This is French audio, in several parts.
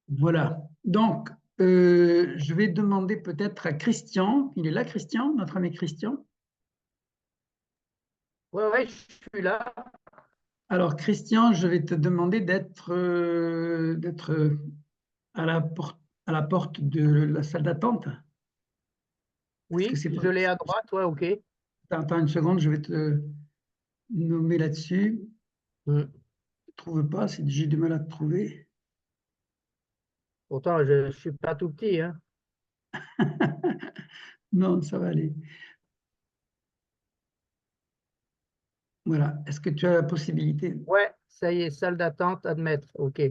Voilà. Donc, je vais demander peut-être à Christian. Il est là, Christian, notre ami Christian. Ouais, ouais, je suis là. Alors, Christian, je vais te demander d'être à la porte de la salle d'attente. Est-ce que Oui, c'est je l'ai à droite, ouais, ok. Attends une seconde, je vais te nommer là-dessus. Hmm. Je ne trouve pas, j'ai du mal à te trouver. Pourtant, je ne suis pas tout petit, hein. Non, ça va aller. Voilà. Est-ce que tu as la possibilité? Ouais, ça y est, salle d'attente, admettre, ok.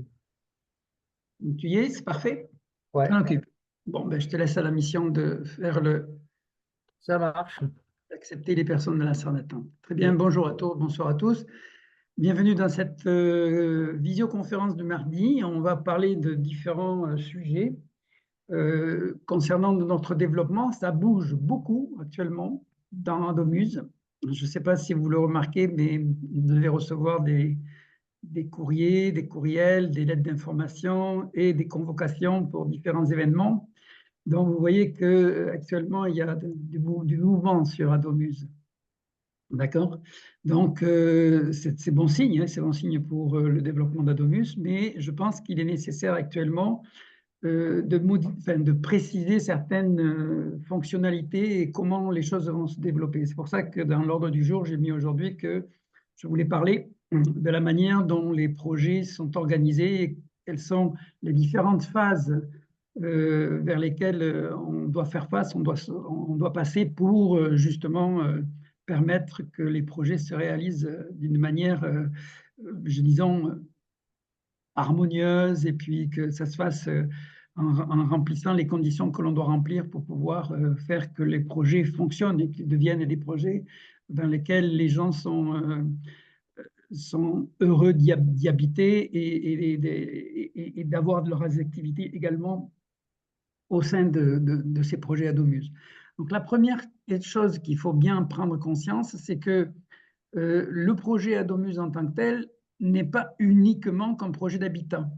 Tu y es, c'est parfait. Ouais, Ah, ok. Bon, ben, je te laisse à la mission de faire ça marche. d'accepter les personnes de la salle d'attente. Très bien, Hmm. bonjour à tous, bonsoir à tous. Bienvenue dans cette visioconférence du mardi. On va parler de différents sujets concernant notre développement. Ça bouge beaucoup actuellement dans Adomuse. Je ne sais pas si vous le remarquez, mais vous devez recevoir des courriers, des courriels, des lettres d'information et des convocations pour différents événements. Donc, vous voyez qu'actuellement, il y a du mouvement sur Adomuse. D'accord? Donc, c'est bon signe, hein, c'est bon signe pour le développement d'Adomus, mais je pense qu'il est nécessaire actuellement de préciser certaines fonctionnalités et comment les choses vont se développer. C'est pour ça que dans l'ordre du jour, j'ai mis aujourd'hui que je voulais parler de la manière dont les projets sont organisés et quelles sont les différentes phases vers lesquelles on doit faire face, on doit passer pour justement permettre que les projets se réalisent d'une manière, je disons, harmonieuse et puis que ça se fasse en remplissant les conditions que l'on doit remplir pour pouvoir faire que les projets fonctionnent et qu'ils deviennent des projets dans lesquels les gens sont heureux d'y habiter et d'avoir de leurs activités également au sein de ces projets Adomus. Donc la première chose qu'il faut bien prendre conscience, c'est que le projet Adomus en tant que tel n'est pas uniquement qu'un projet d'habitat,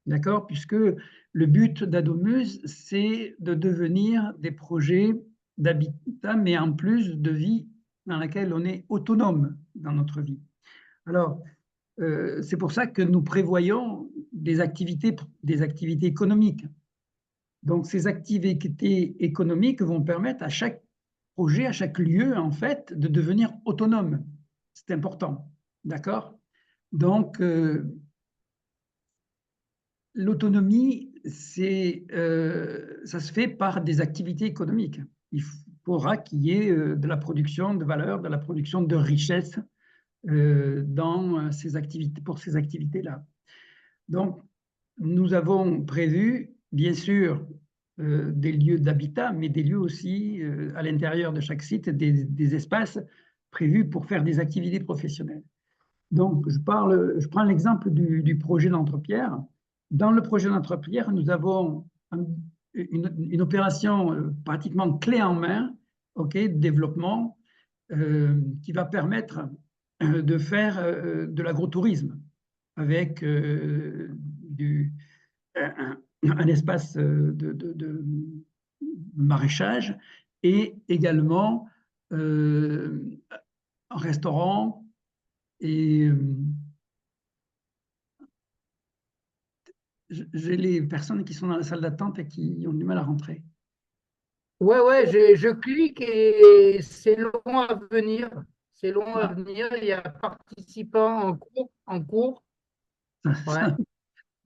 d'accord? Puisque le but d'Adomus, c'est de devenir des projets d'habitat, mais en plus de vie dans laquelle on est autonome dans notre vie. Alors, c'est pour ça que nous prévoyons des activités économiques. Donc, ces activités économiques vont permettre à chaque projet, à chaque lieu, en fait, de devenir autonome. C'est important, d'accord? Donc, l'autonomie, ça se fait par des activités économiques. Il faudra qu'il y ait de la production de valeur, de la production de richesse dans ces activités, pour ces activités-là. Donc, nous avons prévu, bien sûr, des lieux d'habitat, mais des lieux aussi à l'intérieur de chaque site, des espaces prévus pour faire des activités professionnelles. Donc, je prends l'exemple du projet d'Entrepierre. Dans le projet d'Entrepierre, nous avons une opération pratiquement clé en main, ok, de développement, qui va permettre de faire de l'agrotourisme avec un espace de maraîchage et également un restaurant et j'ai les personnes qui sont dans la salle d'attente et qui ont du mal à rentrer. Ouais, ouais, je clique et c'est long à venir. C'est long à Ah, venir. Il y a participants en cours, en cours. ça, Ouais.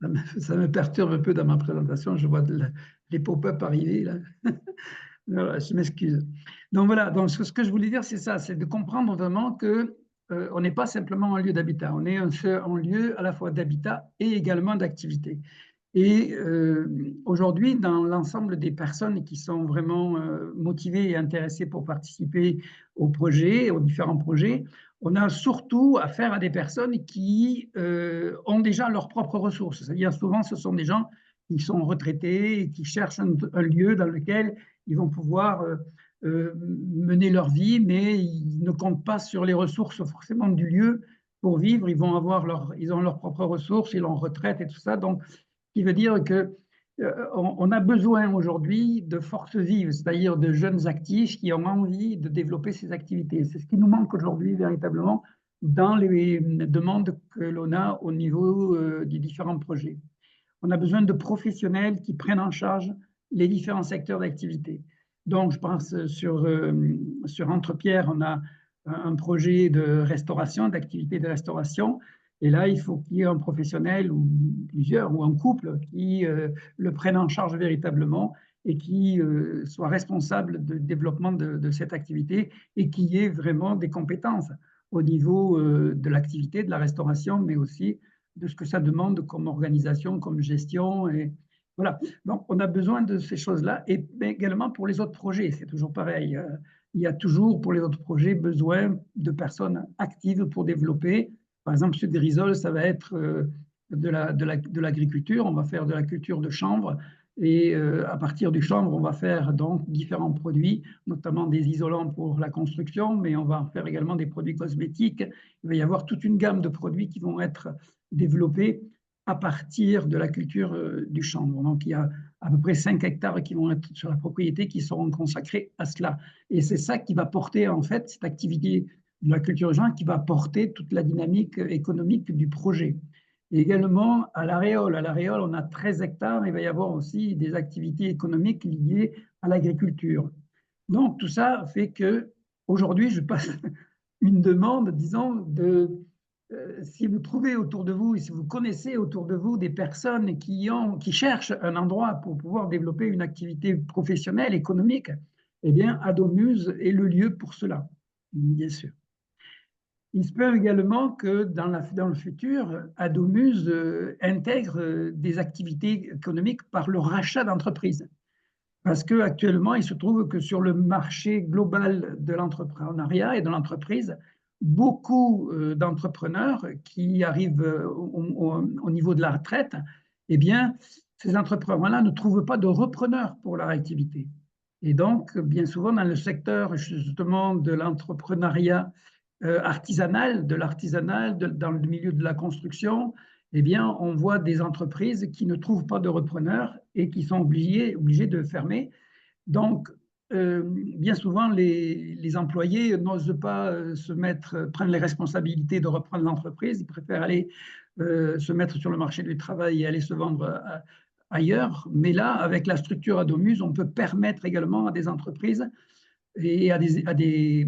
ça- ça me perturbe un peu dans ma présentation. Je vois les pop-up arriver là. Voilà, je m'excuse. Donc voilà, donc ce que je voulais dire, c'est ça, c'est de comprendre vraiment que on n'est pas simplement un lieu d'habitat, on est un lieu à la fois d'habitat et également d'activité. Et aujourd'hui, dans l'ensemble des personnes qui sont vraiment motivées et intéressées pour participer au projet, aux différents projets, on a surtout affaire à des personnes qui ont déjà leurs propres ressources. C'est-à-dire souvent, ce sont des gens qui sont retraités et qui cherchent un lieu dans lequel ils vont pouvoir mener leur vie, mais ils ne comptent pas sur les ressources forcément du lieu pour vivre. Ils ont leurs propres ressources, ils ont retraite et tout ça. Donc, qui veut dire que on a besoin aujourd'hui de forces vives, c'est-à-dire de jeunes actifs qui ont envie de développer ces activités. C'est ce qui nous manque aujourd'hui véritablement dans les demandes que l'on a au niveau des différents projets. On a besoin de professionnels qui prennent en charge les différents secteurs d'activité. Donc, je pense sur Entrepierre, on a un projet de restauration, d'activité de restauration. Et là, il faut qu'il y ait un professionnel ou plusieurs ou un couple qui le prennent en charge véritablement et qui soit responsable du développement de cette activité et qui ait vraiment des compétences au niveau de l'activité, de la restauration, mais aussi de ce que ça demande comme organisation, comme gestion. Et voilà. Donc, on a besoin de ces choses-là et également pour les autres projets, c'est toujours pareil. Il y a toujours pour les autres projets besoin de personnes actives pour développer. Par exemple, sur des risoles, ça va être de l'agriculture, on va faire de la culture de chanvre. Et à partir du chanvre, on va faire donc différents produits, notamment des isolants pour la construction, mais on va faire également des produits cosmétiques. Il va y avoir toute une gamme de produits qui vont être développés à partir de la culture du chanvre. Donc, il y a à peu près 5 hectares qui vont être sur la propriété qui seront consacrés à cela. Et c'est ça qui va porter, en fait, cette activité de la culture du chanvre qui va porter toute la dynamique économique du projet. Et également, à l'Aréole. À l'Aréole, on a 13 hectares. Il va y avoir aussi des activités économiques liées à l'agriculture. Donc, tout ça fait que aujourd'hui, je passe une demande, disons, si vous trouvez autour de vous, et si vous connaissez autour de vous des personnes qui cherchent un endroit pour pouvoir développer une activité professionnelle, économique, eh bien, Adomuse est le lieu pour cela, bien sûr. Il se peut également que dans le futur, Adomuse intègre des activités économiques par le rachat d'entreprises. Parce qu'actuellement, il se trouve que sur le marché global de l'entrepreneuriat et de l'entreprise, beaucoup d'entrepreneurs qui arrivent au niveau de la retraite, eh bien, ces entrepreneurs-là ne trouvent pas de repreneurs pour leur activité. Et donc, bien souvent, dans le secteur justement de l'entrepreneuriat artisanal, dans le milieu de la construction, eh bien, on voit des entreprises qui ne trouvent pas de repreneurs et qui sont obligées de fermer. Donc, bien souvent, les employés n'osent pas prendre les responsabilités de reprendre l'entreprise. Ils préfèrent aller se mettre sur le marché du travail et aller se vendre ailleurs. Mais là, avec la structure Adomuse, on peut permettre également à des entreprises et à des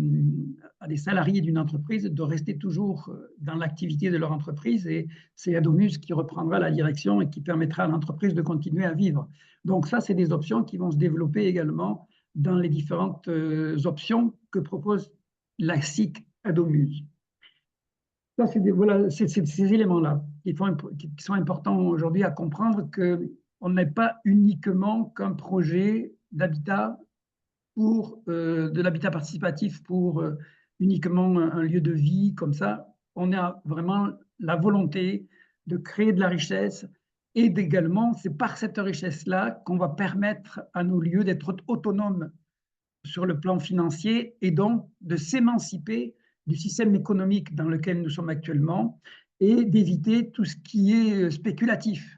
salariés d'une entreprise de rester toujours dans l'activité de leur entreprise. Et c'est Adomuse qui reprendra la direction et qui permettra à l'entreprise de continuer à vivre. Donc ça, c'est des options qui vont se développer également dans les différentes options que propose la SIC Adomuse. Ça, voilà, ces éléments-là qui sont importants aujourd'hui à comprendre qu'on n'est pas uniquement qu'un projet d'habitat pour de l'habitat participatif pour uniquement un lieu de vie comme ça. On a vraiment la volonté de créer de la richesse et également, c'est par cette richesse-là qu'on va permettre à nos lieux d'être autonomes sur le plan financier et donc de s'émanciper du système économique dans lequel nous sommes actuellement et d'éviter tout ce qui est spéculatif.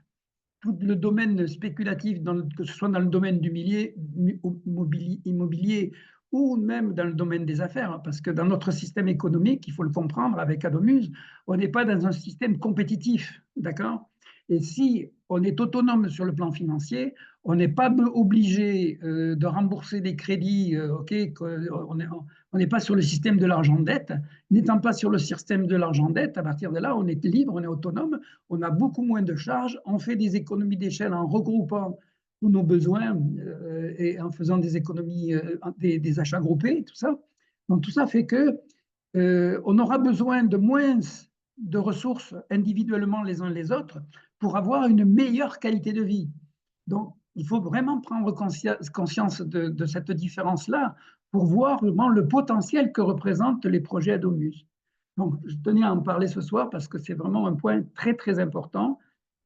Tout le domaine spéculatif, que ce soit dans le domaine du immobilier ou même dans le domaine des affaires, parce que dans notre système économique, il faut le comprendre avec Adomuse, on n'est pas dans un système compétitif, d'accord? Et si on est autonome sur le plan financier, on n'est pas obligé de rembourser des crédits, ok, on n'est pas sur le système de l'argent-dette. N'étant pas sur le système de l'argent-dette, à partir de là, on est libre, on est autonome, on a beaucoup moins de charges, on fait des économies d'échelle en regroupant tous nos besoins et en faisant des économies, des achats groupés, tout ça. Donc tout ça fait que on aura besoin de moins de ressources individuellement les uns les autres pour avoir une meilleure qualité de vie. Donc il faut vraiment prendre conscience de cette différence-là pour voir vraiment le potentiel que représentent les projets Adomuse. Donc, je tenais à en parler ce soir parce que c'est vraiment un point très, très important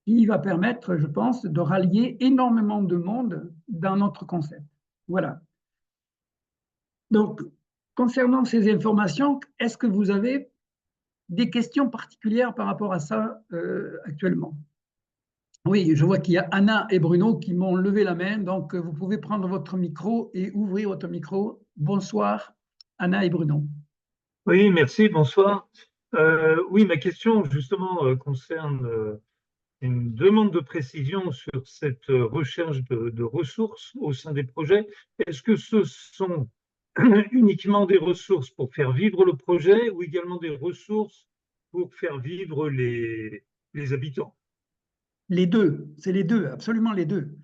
qui va permettre, je pense, de rallier énormément de monde dans notre concept. Voilà. Donc, concernant ces informations, est-ce que vous avez des questions particulières par rapport à ça actuellement? Oui, je vois qu'il y a Anna et Bruno qui m'ont levé la main, donc vous pouvez prendre votre micro et ouvrir votre micro. Bonsoir, Anna et Bruno. Oui, merci, bonsoir. Oui, ma question justement concerne une demande de précision sur cette recherche de ressources au sein des projets. Est-ce que ce sont uniquement des ressources pour faire vivre le projet ou également des ressources pour faire vivre les habitants? Les deux, c'est les deux, absolument les deux.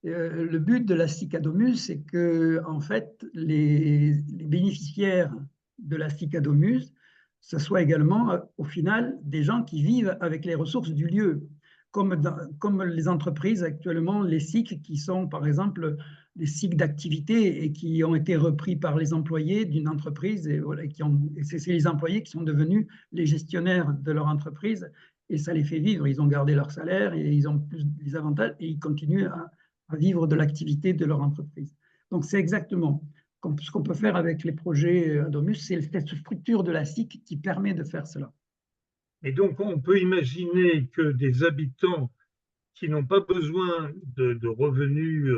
Le but de la Sticadomus, c'est que, en fait, les bénéficiaires de la Sticadomus, ce soit également, au final, des gens qui vivent avec les ressources du lieu, comme les entreprises actuellement, les SIC, qui sont, par exemple, des SIC d'activité et qui ont été repris par les employés d'une entreprise, et, voilà, et c'est les employés qui sont devenus les gestionnaires de leur entreprise, et ça les fait vivre. Ils ont gardé leur salaire et ils ont plus les avantages et ils continuent à vivre de l'activité de leur entreprise. Donc, c'est exactement ce qu'on peut faire avec les projets Adomus, c'est cette structure de la SIC qui permet de faire cela. Et donc, on peut imaginer que des habitants qui n'ont pas besoin de revenus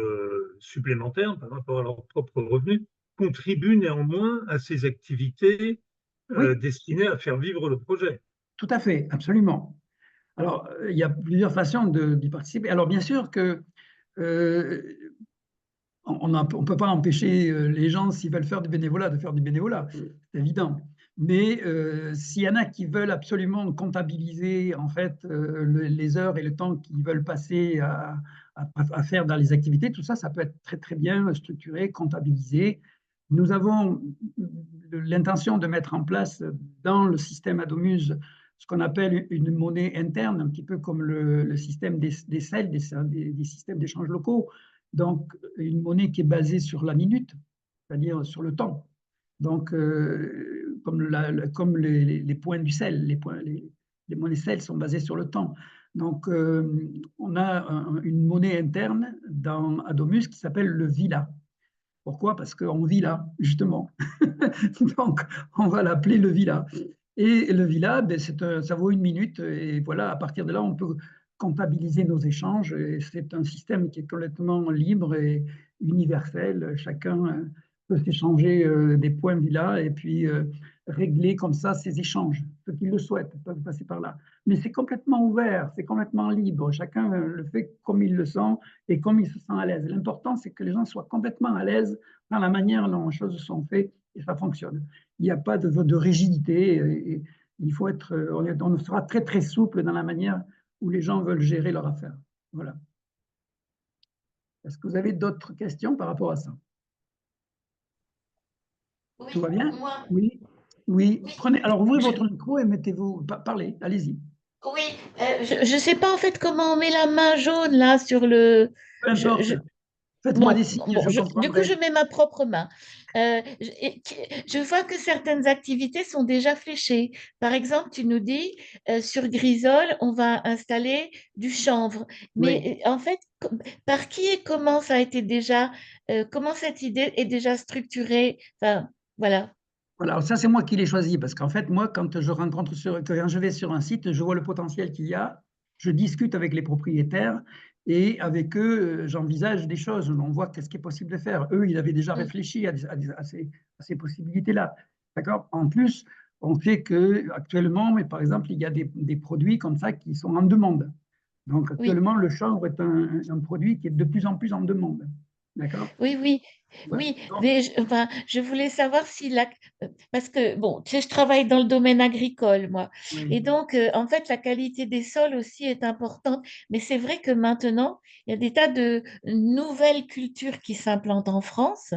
supplémentaires par rapport à leurs propres revenus contribuent néanmoins à ces activités Oui, destinées à faire vivre le projet. tout à fait, absolument. Alors, il y a plusieurs façons d'y participer. Alors, bien sûr que euh, on ne peut pas empêcher les gens, s'ils veulent faire du bénévolat, de faire du bénévolat, c'est évident. Mais s'il y en a qui veulent absolument comptabiliser en fait les heures et le temps qu'ils veulent passer à faire dans les activités, tout ça, ça peut être très très bien structuré, comptabilisé. Nous avons l'intention de mettre en place dans le système Adomuse ce qu'on appelle une monnaie interne, un petit peu comme le système des CEL, des systèmes d'échange locaux. Donc, une monnaie qui est basée sur la minute, c'est-à-dire sur le temps. Donc, comme les points du sel, les monnaies sel sont basées sur le temps. Donc, on a une monnaie interne dans Adomus qui s'appelle le Vila. Pourquoi? Parce qu'on vit là, justement. Donc, on va l'appeler le Vila. Et le Vila, ben, ça vaut une minute. Et voilà, à partir de là, on peut comptabiliser nos échanges. Et c'est un système qui est complètement libre et universel. Chacun peut s'échanger des points Vila et puis régler comme ça ses échanges. Ceux qui le souhaitent peuvent passer par là. Mais c'est complètement ouvert, c'est complètement libre. Chacun le fait comme il le sent et comme il se sent à l'aise. L'important, c'est que les gens soient complètement à l'aise dans la manière dont les choses sont faites et ça fonctionne. Il n'y a pas de rigidité. Et il faut être, on sera très très souple dans la manière où les gens veulent gérer leur affaire. Voilà. Est-ce que vous avez d'autres questions par rapport à ça? Tout Oui, va bien? moi, Oui. Oui. oui. Prenez, alors ouvrez Je- votre micro et mettez-vous, parlez, allez-y. oui, je ne sais pas en fait comment on met la main jaune là sur le. Peu Je, importe. je- Faites-moi des bon, signes, bon, je du coup, je comprendrai. mets ma propre main. Je vois que certaines activités sont déjà fléchées. Par exemple, tu nous dis sur Grisol, on va installer du chanvre. Oui. Mais en fait, par qui et comment ça a été déjà, comment cette idée est déjà structurée? Enfin, voilà. Voilà, alors ça c'est moi qui l'ai choisi parce qu'en fait, moi, quand je vais sur un site, je vois le potentiel qu'il y a, je discute avec les propriétaires et avec eux, j'envisage des choses. On voit qu'est-ce qui est possible de faire. Eux, ils avaient déjà Mm. réfléchi à ces possibilités-là. D'accord? En plus, on sait que actuellement, mais par exemple, il y a des produits comme ça qui sont en demande. Donc Oui. actuellement, le chanvre est un produit qui est de plus en plus en demande. D'accord? Oui, oui, Voilà. oui, Donc, mais enfin, je voulais savoir si parce que bon, tu sais, je travaille dans le domaine agricole, moi, oui. et donc en fait, la qualité des sols aussi est importante. Mais c'est vrai que maintenant, il y a des tas de nouvelles cultures qui s'implantent en France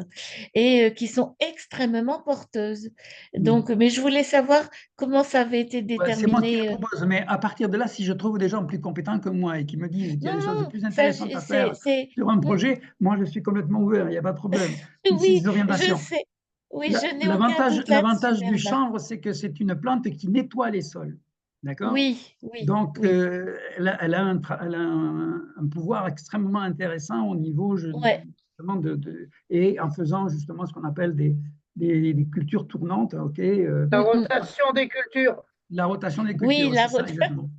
et qui sont extrêmement porteuses. Oui. Donc, mais je voulais savoir comment ça avait été Ouais, c'est moi qui le déterminé. propose, mais à partir de là, si je trouve des gens plus compétents que moi et qui me disent qu'il y a Non, des choses non, plus ça, intéressantes à faire sur un Hmm, projet, moi je suis complètement ouvert, il n'y a pas de problème. C'est oui, des je orientations. sais. Oui, je n'ai aucun doute là-dessus, L'avantage du Bernard. chanvre, c'est que c'est une plante qui nettoie les sols. D'accord? Oui, oui, Donc, oui. elle a elle a un pouvoir extrêmement intéressant au niveau Ouais. justement et en faisant justement ce qu'on appelle des cultures tournantes, ok, La Mm, mm. rotation des cultures. la rotation des Oui, cultures, c'est ça exactement.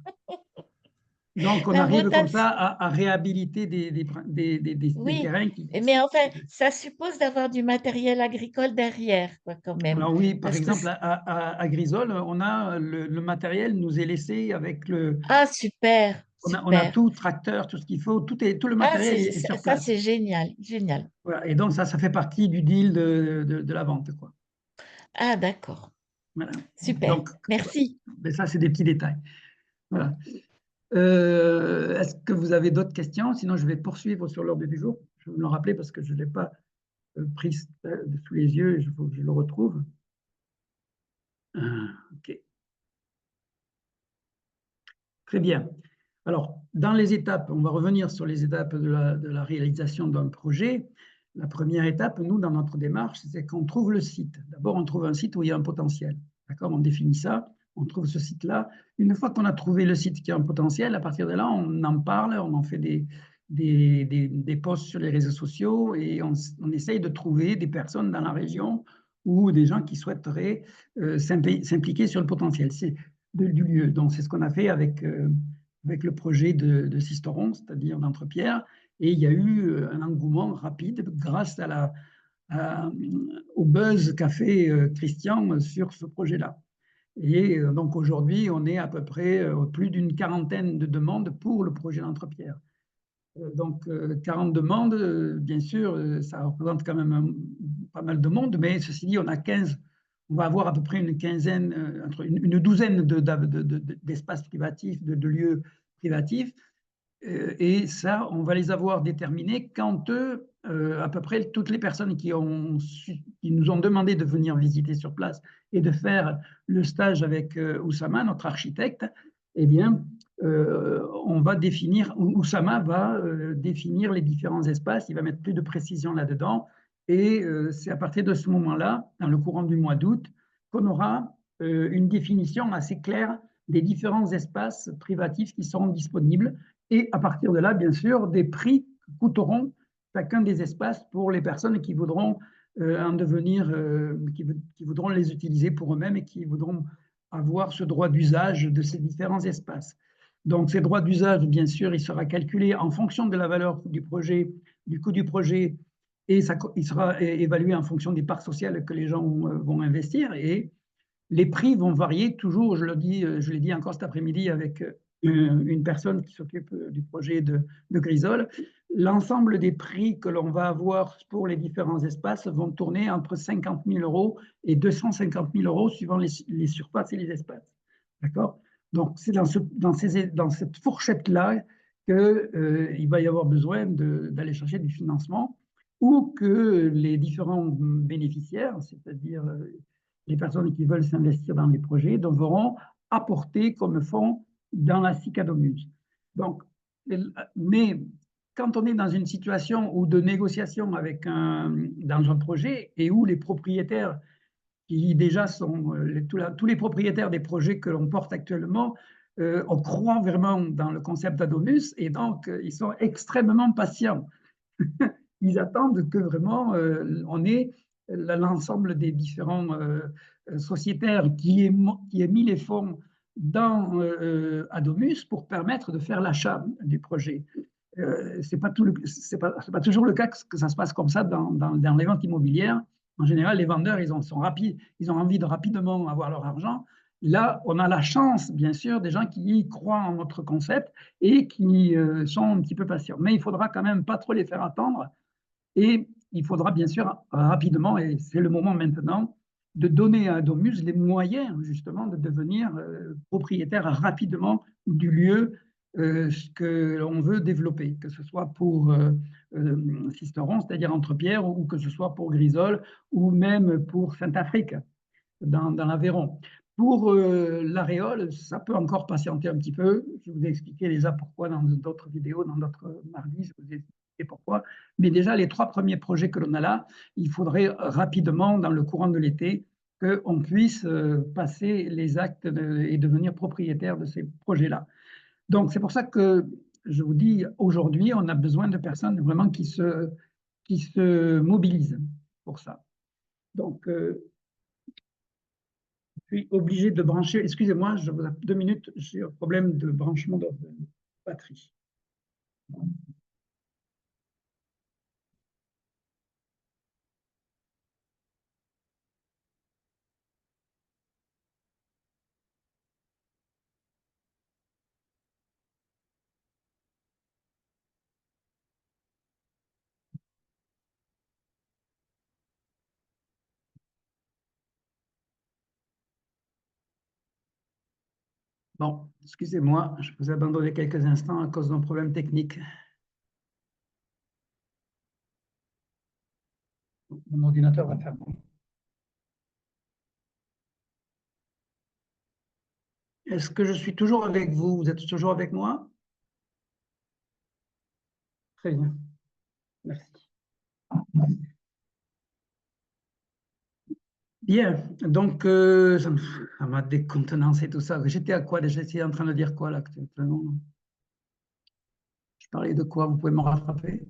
Donc, on Ben, arrive comme rotation, ça à réhabiliter des oui, terrains qui… mais enfin, ça suppose d'avoir du matériel agricole derrière, quoi, quand même. Alors oui, par Parce que, exemple, à Grisol, on a le matériel nous est laissé avec le… ah, super, On a super. tout, tracteur, tout ce qu'il faut, tout le Ah, matériel est sur ça, place. c'est génial, génial. Voilà. Et donc, ça fait partie du deal de la vente, quoi. Ah, d'accord, Voilà. super. Donc, Merci. ben ça, c'est des petits détails. Voilà. Est-ce que vous avez d'autres questions? Sinon, je vais poursuivre sur l'ordre du jour. Je vais me le rappeler parce que je ne l'ai pas pris sous les yeux. Il faut que je le retrouve. OK. Très bien. Alors, dans les étapes, on va revenir sur les étapes de la réalisation d'un projet. La première étape, nous, dans notre démarche, c'est qu'on trouve le site. D'abord, on trouve un site où il y a un potentiel. D'accord? On définit ça, on trouve ce site-là. Une fois qu'on a trouvé le site qui a un potentiel, à partir de là, on en parle, on en fait des posts sur les réseaux sociaux et on essaye de trouver des personnes dans la région ou des gens qui souhaiteraient s'impliquer sur le potentiel du lieu. Donc, c'est ce qu'on a fait avec le projet de Sisteron, c'est-à-dire d'Entrepierre. Et il y a eu un engouement rapide grâce au buzz qu'a fait Christian sur ce projet-là. Et donc aujourd'hui, on est à peu près plus d'une quarantaine de demandes pour le projet d'Entrepierre. Donc 40 demandes, bien sûr, ça représente quand même pas mal de monde, mais ceci dit, on va avoir à peu près une quinzaine, entre une douzaine d'espaces privatifs, de lieux privatifs. Et ça, on va les avoir déterminés quand à peu près toutes les personnes qui nous ont demandé de venir visiter sur place et de faire le stage avec Oussama, notre architecte, eh bien, on va définir, Oussama va définir les différents espaces, il va mettre plus de précision là-dedans. Et c'est à partir de ce moment-là, dans le courant du mois d'août, qu'on aura une définition assez claire des différents espaces privatifs qui seront disponibles et à partir de là, bien sûr, des prix coûteront chacun des espaces pour les personnes qui voudront en devenir, qui voudront les utiliser pour eux-mêmes et qui voudront avoir ce droit d'usage de ces différents espaces. Donc, ces droits d'usage, bien sûr, il sera calculé en fonction de la valeur du projet, du coût du projet, et il sera évalué en fonction des parts sociales que les gens vont investir. Et les prix vont varier toujours, je l'ai dit encore cet après-midi avec une personne qui s'occupe du projet de Grisol. L'ensemble des prix que l'on va avoir pour les différents espaces vont tourner entre 50 000 euros et 250 000 euros suivant les surfaces et les espaces. D'accord? Donc, c'est dans cette fourchette-là qu'il va y avoir besoin d'aller chercher du financement ou que les différents bénéficiaires, c'est-à-dire les personnes qui veulent s'investir dans les projets devront apporter comme fonds dans la CICADOMUS. Donc, mais quand on est dans une situation ou de négociation dans un projet et où les propriétaires qui déjà sont tous les propriétaires des projets que l'on porte actuellement, on croit vraiment dans le concept d'Adomus et donc ils sont extrêmement patients. Ils attendent que vraiment on ait l'ensemble des différents sociétaires qui aient mis les fonds dans Adomus pour permettre de faire l'achat du projet. C'est pas toujours le cas que ça se passe comme ça dans les ventes immobilières. En général, les vendeurs, sont rapides, ils ont envie de rapidement avoir leur argent. Là, on a la chance, bien sûr, des gens qui croient en notre concept et qui sont un petit peu patients. Mais il faudra quand même pas trop les faire attendre. Et il faudra bien sûr rapidement, et c'est le moment maintenant, de donner à Domus les moyens justement de devenir propriétaire rapidement du lieu que l'on veut développer, que ce soit pour Sisteron, c'est-à-dire Entrepierre, ou que ce soit pour Grisol, ou même pour Saint-Afrique, dans l'Aveyron. Pour l'Aréole, ça peut encore patienter un petit peu. Je vous ai expliqué déjà pourquoi dans d'autres vidéos, dans d'autres mardis, je vous ai expliqué pourquoi. Mais déjà, les 3 premiers projets que l'on a là, il faudrait rapidement, dans le courant de l'été, qu'on puisse passer les actes et devenir propriétaire de ces projets-là. Donc, c'est pour ça que je vous dis, aujourd'hui, on a besoin de personnes vraiment qui se mobilisent pour ça. Donc, je suis obligé de brancher. Excusez-moi, je vous ai 2 minutes. J'ai un problème de branchement batterie. Bon, excusez-moi, je vous ai abandonné quelques instants à cause d'un problème technique. Mon ordinateur va faire. Est-ce que je suis toujours avec vous? Vous êtes toujours avec moi? Très bien, merci. Bien, donc ça m'a décontenancé tout ça. J'étais à quoi déjà? J'étais en train de dire quoi là actuellement? Je parlais de quoi? Vous pouvez me rattraper?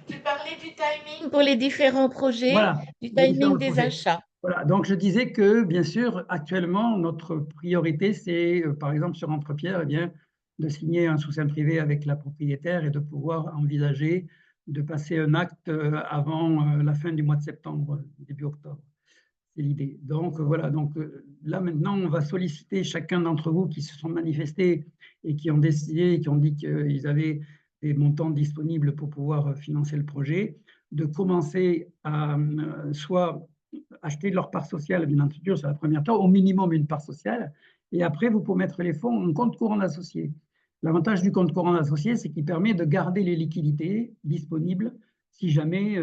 Tu parlais du timing pour les différents projets, Voilà, du les différents timing des projets. achats. Voilà, donc je disais que bien sûr, actuellement, notre priorité, c'est par exemple sur Entrepierre, eh bien, de signer un sous-seing privé avec la propriétaire et de pouvoir envisager de passer un acte avant la fin du mois de septembre, début octobre. C'est l'idée. Donc voilà, donc là maintenant, on va solliciter chacun d'entre vous qui se sont manifestés et qui ont décidé, qui ont dit qu'ils avaient des montants disponibles pour pouvoir financer le projet, de commencer à soit acheter leur part sociale, bien entendu, c'est la première temps, au minimum une part sociale, et après vous pouvez mettre les fonds en compte courant associé. L'avantage du compte courant associé, c'est qu'il permet de garder les liquidités disponibles si jamais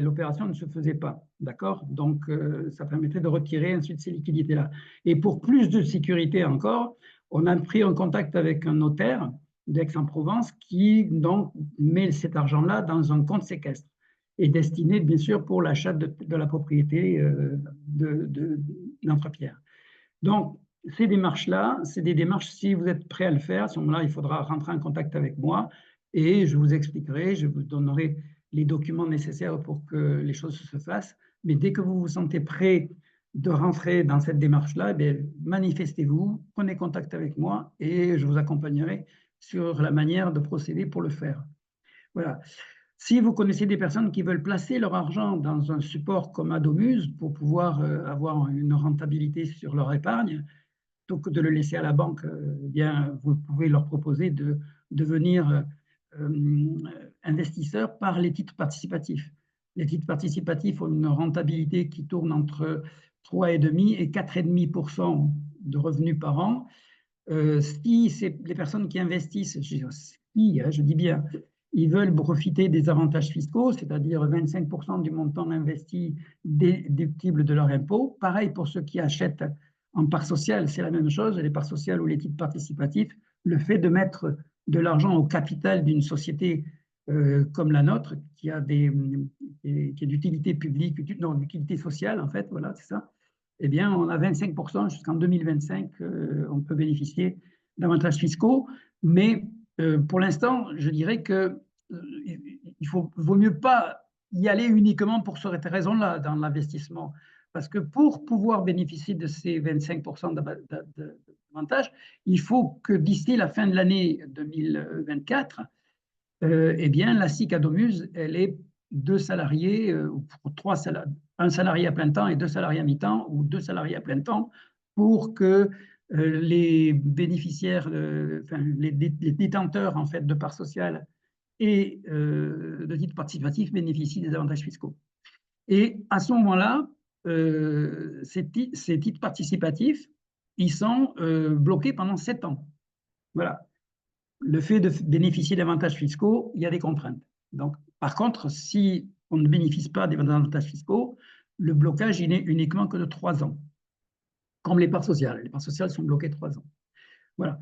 l'opération ne se faisait pas. D'accord? Donc, ça permettrait de retirer ensuite ces liquidités-là. Et pour plus de sécurité encore, on a pris en contact avec un notaire d'Aix-en-Provence qui donc met cet argent-là dans un compte séquestre et destiné, bien sûr, pour l'achat de la propriété d'Entrepierre. Donc, ces démarches-là, c'est des démarches, si vous êtes prêt à le faire, à ce moment-là, il faudra rentrer en contact avec moi et je vous expliquerai, je vous donnerai les documents nécessaires pour que les choses se fassent. Mais dès que vous vous sentez prêt de rentrer dans cette démarche-là, eh manifestez-vous, prenez contact avec moi et je vous accompagnerai sur la manière de procéder pour le faire. Voilà. Si vous connaissez des personnes qui veulent placer leur argent dans un support comme Adomuse pour pouvoir avoir une rentabilité sur leur épargne, plutôt que de le laisser à la banque, bien, vous pouvez leur proposer de devenir investisseurs par les titres participatifs. Les titres participatifs ont une rentabilité qui tourne entre 3,5 et 4,5% de revenus par an. Si c'est les personnes qui investissent, je dis bien, ils veulent profiter des avantages fiscaux, c'est-à-dire 25% du montant investi déductible de leur impôt. Pareil pour ceux qui achètent en part sociale, c'est la même chose, les parts sociales ou les titres participatifs, le fait de mettre de l'argent au capital d'une société comme la nôtre, qui a d'utilité publique, non, d'utilité sociale en fait, voilà, c'est ça. Eh bien, on a 25% jusqu'en 2025, on peut bénéficier d'avantages fiscaux, mais pour l'instant, je dirais que vaut mieux pas y aller uniquement pour cette raison-là dans l'investissement. Parce que pour pouvoir bénéficier de ces 25% d'avantages, il faut que d'ici la fin de l'année 2024, eh bien, la SIC Adomuse, elle est 2 salariés, ou 3 salariés, un salarié à plein temps et 2 salariés à mi-temps, ou 2 salariés à plein temps, pour que les bénéficiaires, enfin, les détenteurs en fait, de parts sociales et de titres participatifs bénéficient des avantages fiscaux. Et à ce moment-là, ces titres participatifs, ils sont bloqués pendant 7 ans. Voilà. Le fait de bénéficier d'avantages fiscaux, il y a des contraintes. Donc, par contre, si on ne bénéficie pas des avantages fiscaux, le blocage il n'est uniquement que de 3 ans, comme les parts sociales. Les parts sociales sont bloquées 3 ans. Voilà.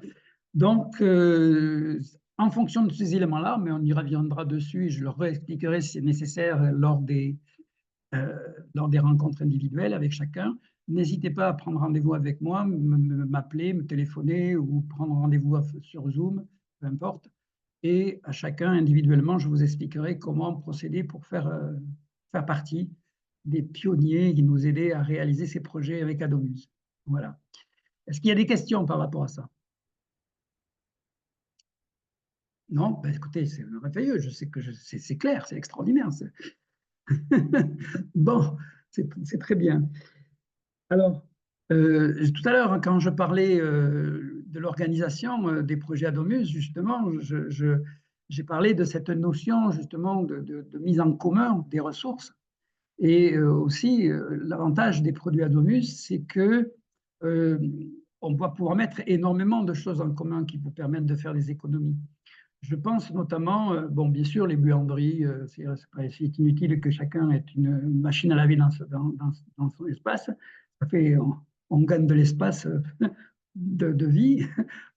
Donc, en fonction de ces éléments-là, mais on y reviendra dessus et je leur réexpliquerai si c'est nécessaire lors des rencontres individuelles avec chacun. N'hésitez pas à prendre rendez-vous avec moi, m'appeler, me téléphoner ou prendre rendez-vous sur Zoom, peu importe. Et à chacun individuellement, je vous expliquerai comment procéder pour faire partie des pionniers qui nous aidaient à réaliser ces projets avec Adomuse. Voilà. Est-ce qu'il y a des questions par rapport à ça? Non, ben, écoutez, c'est merveilleux, je sais que c'est clair, c'est extraordinaire. Bon, c'est très bien. Alors, tout à l'heure, quand je parlais de l'organisation des projets Adomus, justement, j'ai parlé de cette notion justement de mise en commun des ressources. Et aussi, l'avantage des produits Adomus, c'est que on va pouvoir mettre énormément de choses en commun qui vous permettent de faire des économies. Je pense notamment, bon, bien sûr, les buanderies, c'est inutile que chacun ait une machine à laver dans son espace. Ça fait, on gagne de l'espace de vie.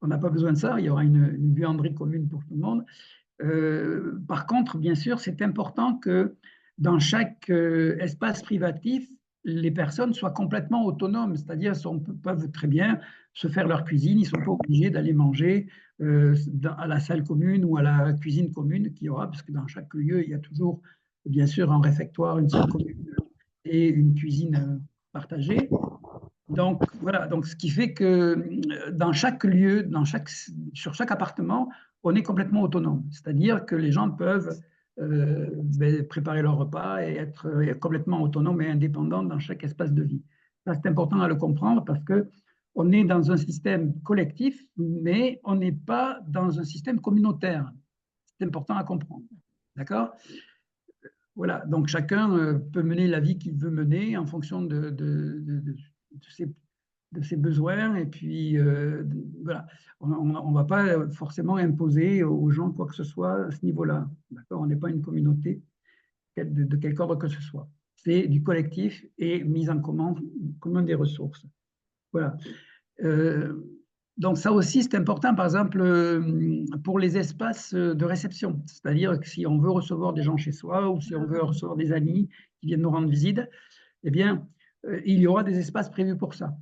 On n'a pas besoin de ça. Il y aura une buanderie commune pour tout le monde. Par contre, bien sûr, c'est important que dans chaque espace privatif, les personnes soient complètement autonomes, c'est-à-dire peuvent très bien se faire leur cuisine, ils ne sont pas obligés d'aller manger à la salle commune ou à la cuisine commune qu'il y aura, parce que dans chaque lieu, il y a toujours, bien sûr, un réfectoire, une salle commune et une cuisine partagée. Donc, voilà, donc ce qui fait que dans chaque lieu, sur chaque appartement, on est complètement autonome. C'est-à-dire que les gens peuvent préparer leur repas et être complètement autonomes et indépendants dans chaque espace de vie. Ça, c'est important à le comprendre parce que on est dans un système collectif, mais on n'est pas dans un système communautaire. C'est important à comprendre. D'accord? Voilà, donc chacun peut mener la vie qu'il veut mener en fonction de ses besoins. Et puis, voilà, on ne va pas forcément imposer aux gens quoi que ce soit à ce niveau-là. D'accord? On n'est pas une communauté de quelque ordre que ce soit. C'est du collectif et mise en commun des ressources. Voilà. Donc ça aussi, c'est important, par exemple, pour les espaces de réception. C'est-à-dire que si on veut recevoir des gens chez soi ou si on veut recevoir des amis qui viennent nous rendre visite, eh bien, il y aura des espaces prévus pour ça.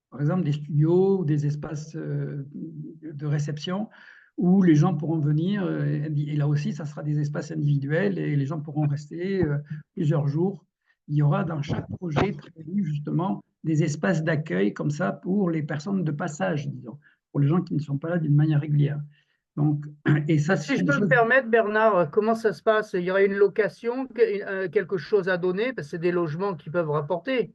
Par exemple, des studios ou des espaces de réception où les gens pourront venir. Et là aussi, ça sera des espaces individuels et les gens pourront rester plusieurs jours. Il y aura dans chaque projet prévu justement des espaces d'accueil comme ça pour les personnes de passage, disons, pour les gens qui ne sont pas là d'une manière régulière. Donc, et ça, si je peux me permettre, Bernard, comment ça se passe? Il y aurait une location, quelque chose à donner, parce que c'est des logements qui peuvent rapporter.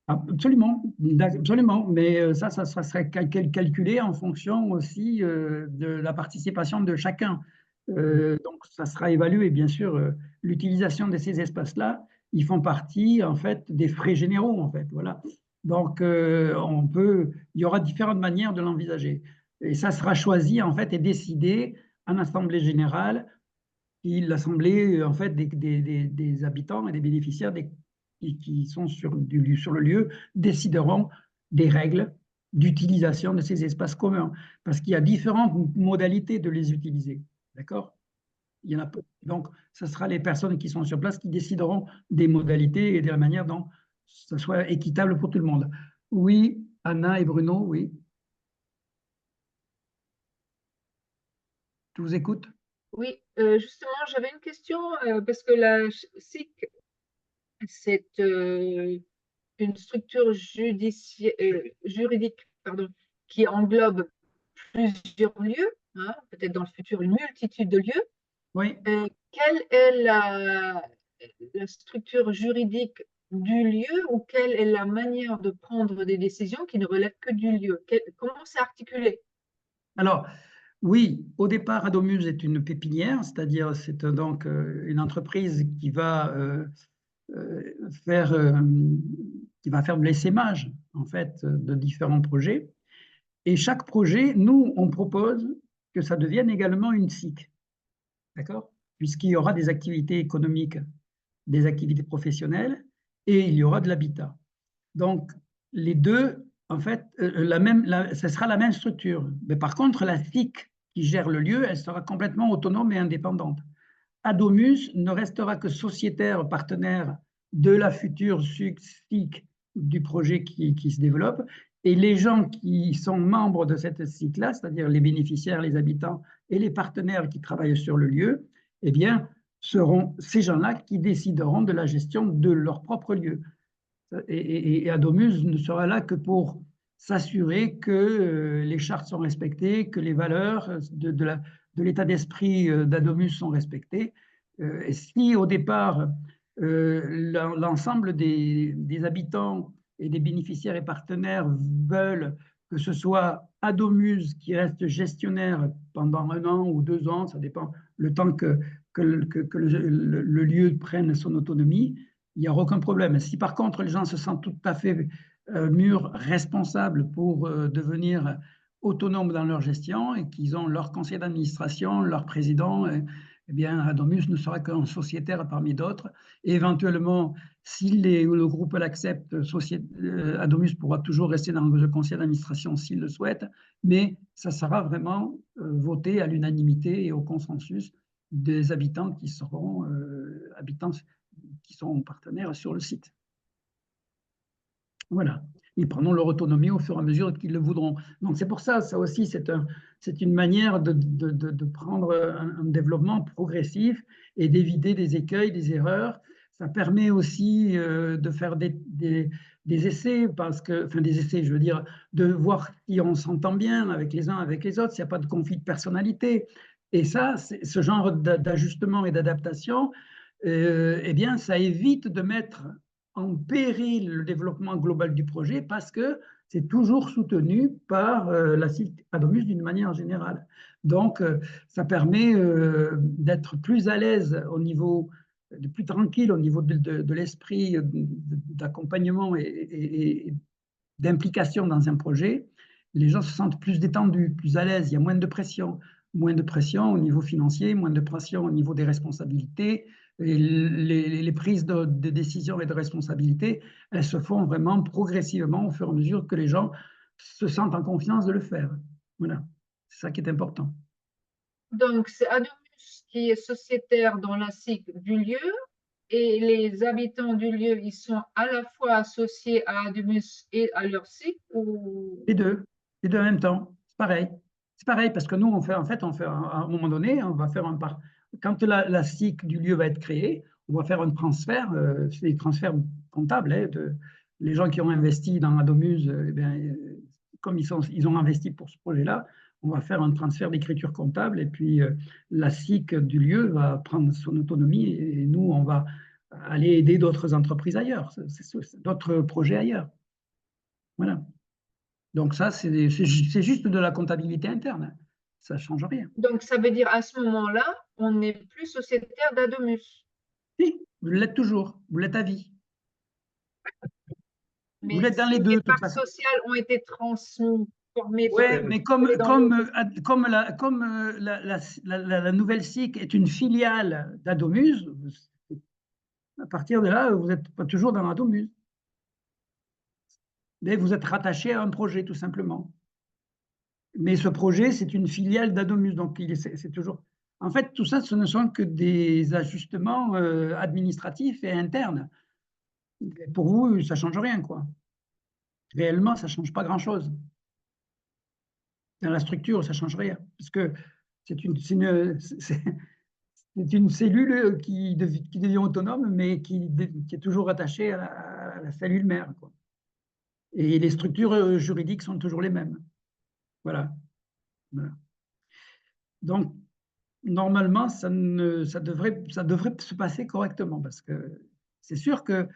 Absolument, absolument. Mais ça serait calculé en fonction aussi de la participation de chacun. Donc, ça sera évalué, bien sûr. L'utilisation de ces espaces-là, ils font partie, en fait, des frais généraux, en fait. Voilà. Donc, il y aura différentes manières de l'envisager. Et ça sera choisi, en fait, et décidé en assemblée générale, l'assemblée, en fait, des habitants et des bénéficiaires qui sont sur le lieu décideront des règles d'utilisation de ces espaces communs, parce qu'il y a différentes modalités de les utiliser. D'accord? Il y en a peu. Donc, ce sera les personnes qui sont sur place qui décideront des modalités et de la manière dont ce soit équitable pour tout le monde. Oui, Anna et Bruno, oui. Je vous écoute. Oui, justement, j'avais une question parce que la SIC, c'est une structure juridique pardon, qui englobe plusieurs lieux, hein, peut-être dans le futur une multitude de lieux. Oui. Quelle est la structure juridique du lieu ou quelle est la manière de prendre des décisions qui ne relèvent que du lieu? Comment c'est articulé? Alors, oui, au départ, Adomus est une pépinière, c'est-à-dire c'est donc une entreprise qui va faire de l'essaimage en fait de différents projets. Et chaque projet, nous, on propose que ça devienne également une SIC, d'accord? Puisqu'il y aura des activités économiques, des activités professionnelles et il y aura de l'habitat. Donc, les deux, en fait, ce sera la même structure. Mais par contre, la SIC qui gère le lieu, elle sera complètement autonome et indépendante. Adomus ne restera que sociétaire partenaire de la future SIC du projet qui se développe. Et les gens qui sont membres de cette SIC-là, c'est-à-dire les bénéficiaires, les habitants et les partenaires qui travaillent sur le lieu, eh bien, seront ces gens-là qui décideront de la gestion de leur propre lieu. Et Adomus ne sera là que pour s'assurer que les chartes sont respectées, que les valeurs de l'état d'esprit d'Adomus sont respectés. Et si au départ, l'ensemble des habitants et des bénéficiaires et partenaires veulent que ce soit Adomus qui reste gestionnaire pendant 1 an ou 2 ans, ça dépend le temps que le lieu prenne son autonomie, il n'y a aucun problème. Si par contre les gens se sentent tout à fait mûrs, responsables pour devenir autonomes dans leur gestion et qu'ils ont leur conseil d'administration, leur président, eh bien, Adomus ne sera qu'un sociétaire parmi d'autres. Et éventuellement, si le groupe l'accepte, Adomus pourra toujours rester dans le conseil d'administration s'il le souhaite, mais ça sera vraiment voté à l'unanimité et au consensus des habitants qui seront partenaires sur le site. Voilà. Ils prendront leur autonomie au fur et à mesure qu'ils le voudront. Donc c'est pour ça, ça aussi, c'est une manière de prendre un développement progressif et d'éviter des écueils, des erreurs. Ça permet aussi de faire des essais, des essais, je veux dire, de voir si on s'entend bien avec les uns, avec les autres, s'il n'y a pas de conflit de personnalité. Et ça, ce genre d'ajustement et d'adaptation, eh bien, ça évite de mettre en péril le développement global du projet parce que c'est toujours soutenu par la CIC Adomus d'une manière générale. Donc, ça permet d'être plus à l'aise au niveau, de plus tranquille au niveau de l'esprit d'accompagnement et d'implication dans un projet. Les gens se sentent plus détendus, plus à l'aise, il y a moins de pression au niveau financier, moins de pression au niveau des responsabilités. Et les prises de décision et de responsabilité, elles se font vraiment progressivement au fur et à mesure que les gens se sentent en confiance de le faire. Voilà, c'est ça qui est important. Donc, c'est Adomus qui est sociétaire dans la SIC du lieu et les habitants du lieu, ils sont à la fois associés à Adomus et à leur SIC ou... Les deux en même temps, c'est pareil. C'est pareil parce que nous, à un moment donné, on va faire quand la SIC du lieu va être créée, on va faire un transfert, c'est des transferts comptables, les gens qui ont investi dans Adomus, comme ils ont investi pour ce projet-là, on va faire un transfert d'écriture comptable et puis la SIC du lieu va prendre son autonomie et nous, on va aller aider d'autres entreprises ailleurs, d'autres projets ailleurs. Voilà. Donc ça, c'est juste de la comptabilité interne. Ça ne change rien. Donc, ça veut dire à ce moment-là, on n'est plus sociétaire d'Adomus. Si, vous l'êtes toujours. Vous l'êtes à vie. Mais Vous l'êtes dans si les deux, les de toute parts façon. sociales ont été transmises, formées, Oui, mais comme dans la nouvelle SIC est une filiale d'Adomus, à partir de là, vous n'êtes pas toujours dans Adomus. Mais vous êtes rattaché à un projet, tout simplement. Mais ce projet, c'est une filiale d'Adomus, donc c'est toujours... En fait, tout ça, ce ne sont que des ajustements administratifs et internes. Pour vous, ça ne change rien, quoi. Réellement, ça ne change pas grand-chose. Dans la structure, ça ne change rien, parce que c'est une cellule qui devient autonome, mais qui est toujours attachée à la cellule mère, quoi. Et les structures juridiques sont toujours les mêmes. Voilà. Voilà. Donc, normalement, ça devrait se passer correctement, parce que c'est sûr que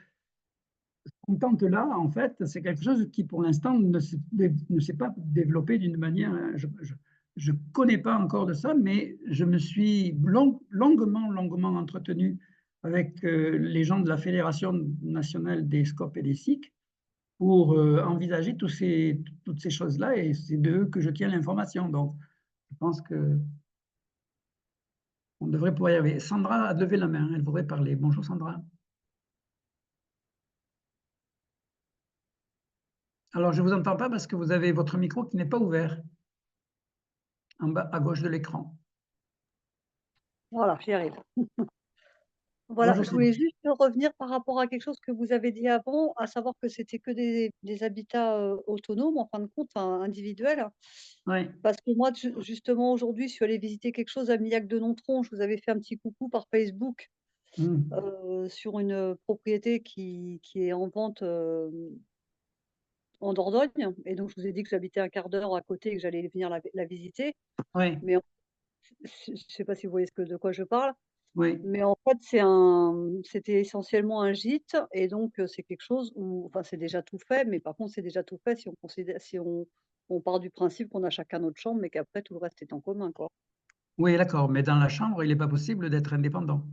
ce qu'on tente là, en fait, c'est quelque chose qui, pour l'instant, ne s'est pas développé d'une manière... Je ne connais pas encore de ça, mais je me suis longuement entretenu avec les gens de la Fédération nationale des SCOP et des SIC pour envisager toutes ces choses-là, et c'est d'eux que je tiens l'information. Donc, je pense que on devrait pouvoir y arriver. Sandra a levé la main, elle voudrait parler. Bonjour Sandra. Alors, je ne vous entends pas parce que vous avez votre micro qui n'est pas ouvert, en bas à gauche de l'écran. Voilà, j'y arrive. Voilà, Bonjour, je voulais juste revenir par rapport à quelque chose que vous avez dit avant, à savoir que c'était que des habitats autonomes, en fin de compte, individuels. Oui. Parce que moi, justement, aujourd'hui, je suis allée visiter quelque chose à Millac de Nontron. Je vous avais fait un petit coucou par Facebook sur une propriété qui est en vente en Dordogne. Et donc, je vous ai dit que j'habitais un quart d'heure à côté et que j'allais venir la visiter. Oui. Mais je ne sais pas si vous voyez de quoi je parle, Oui, mais en fait, c'était essentiellement un gîte et donc c'est quelque chose où enfin, c'est déjà tout fait, mais par contre, c'est déjà tout fait si on part du principe qu'on a chacun notre chambre, mais qu'après tout le reste est en commun, quoi. oui, d'accord, mais dans la chambre, il n'est pas possible d'être indépendant.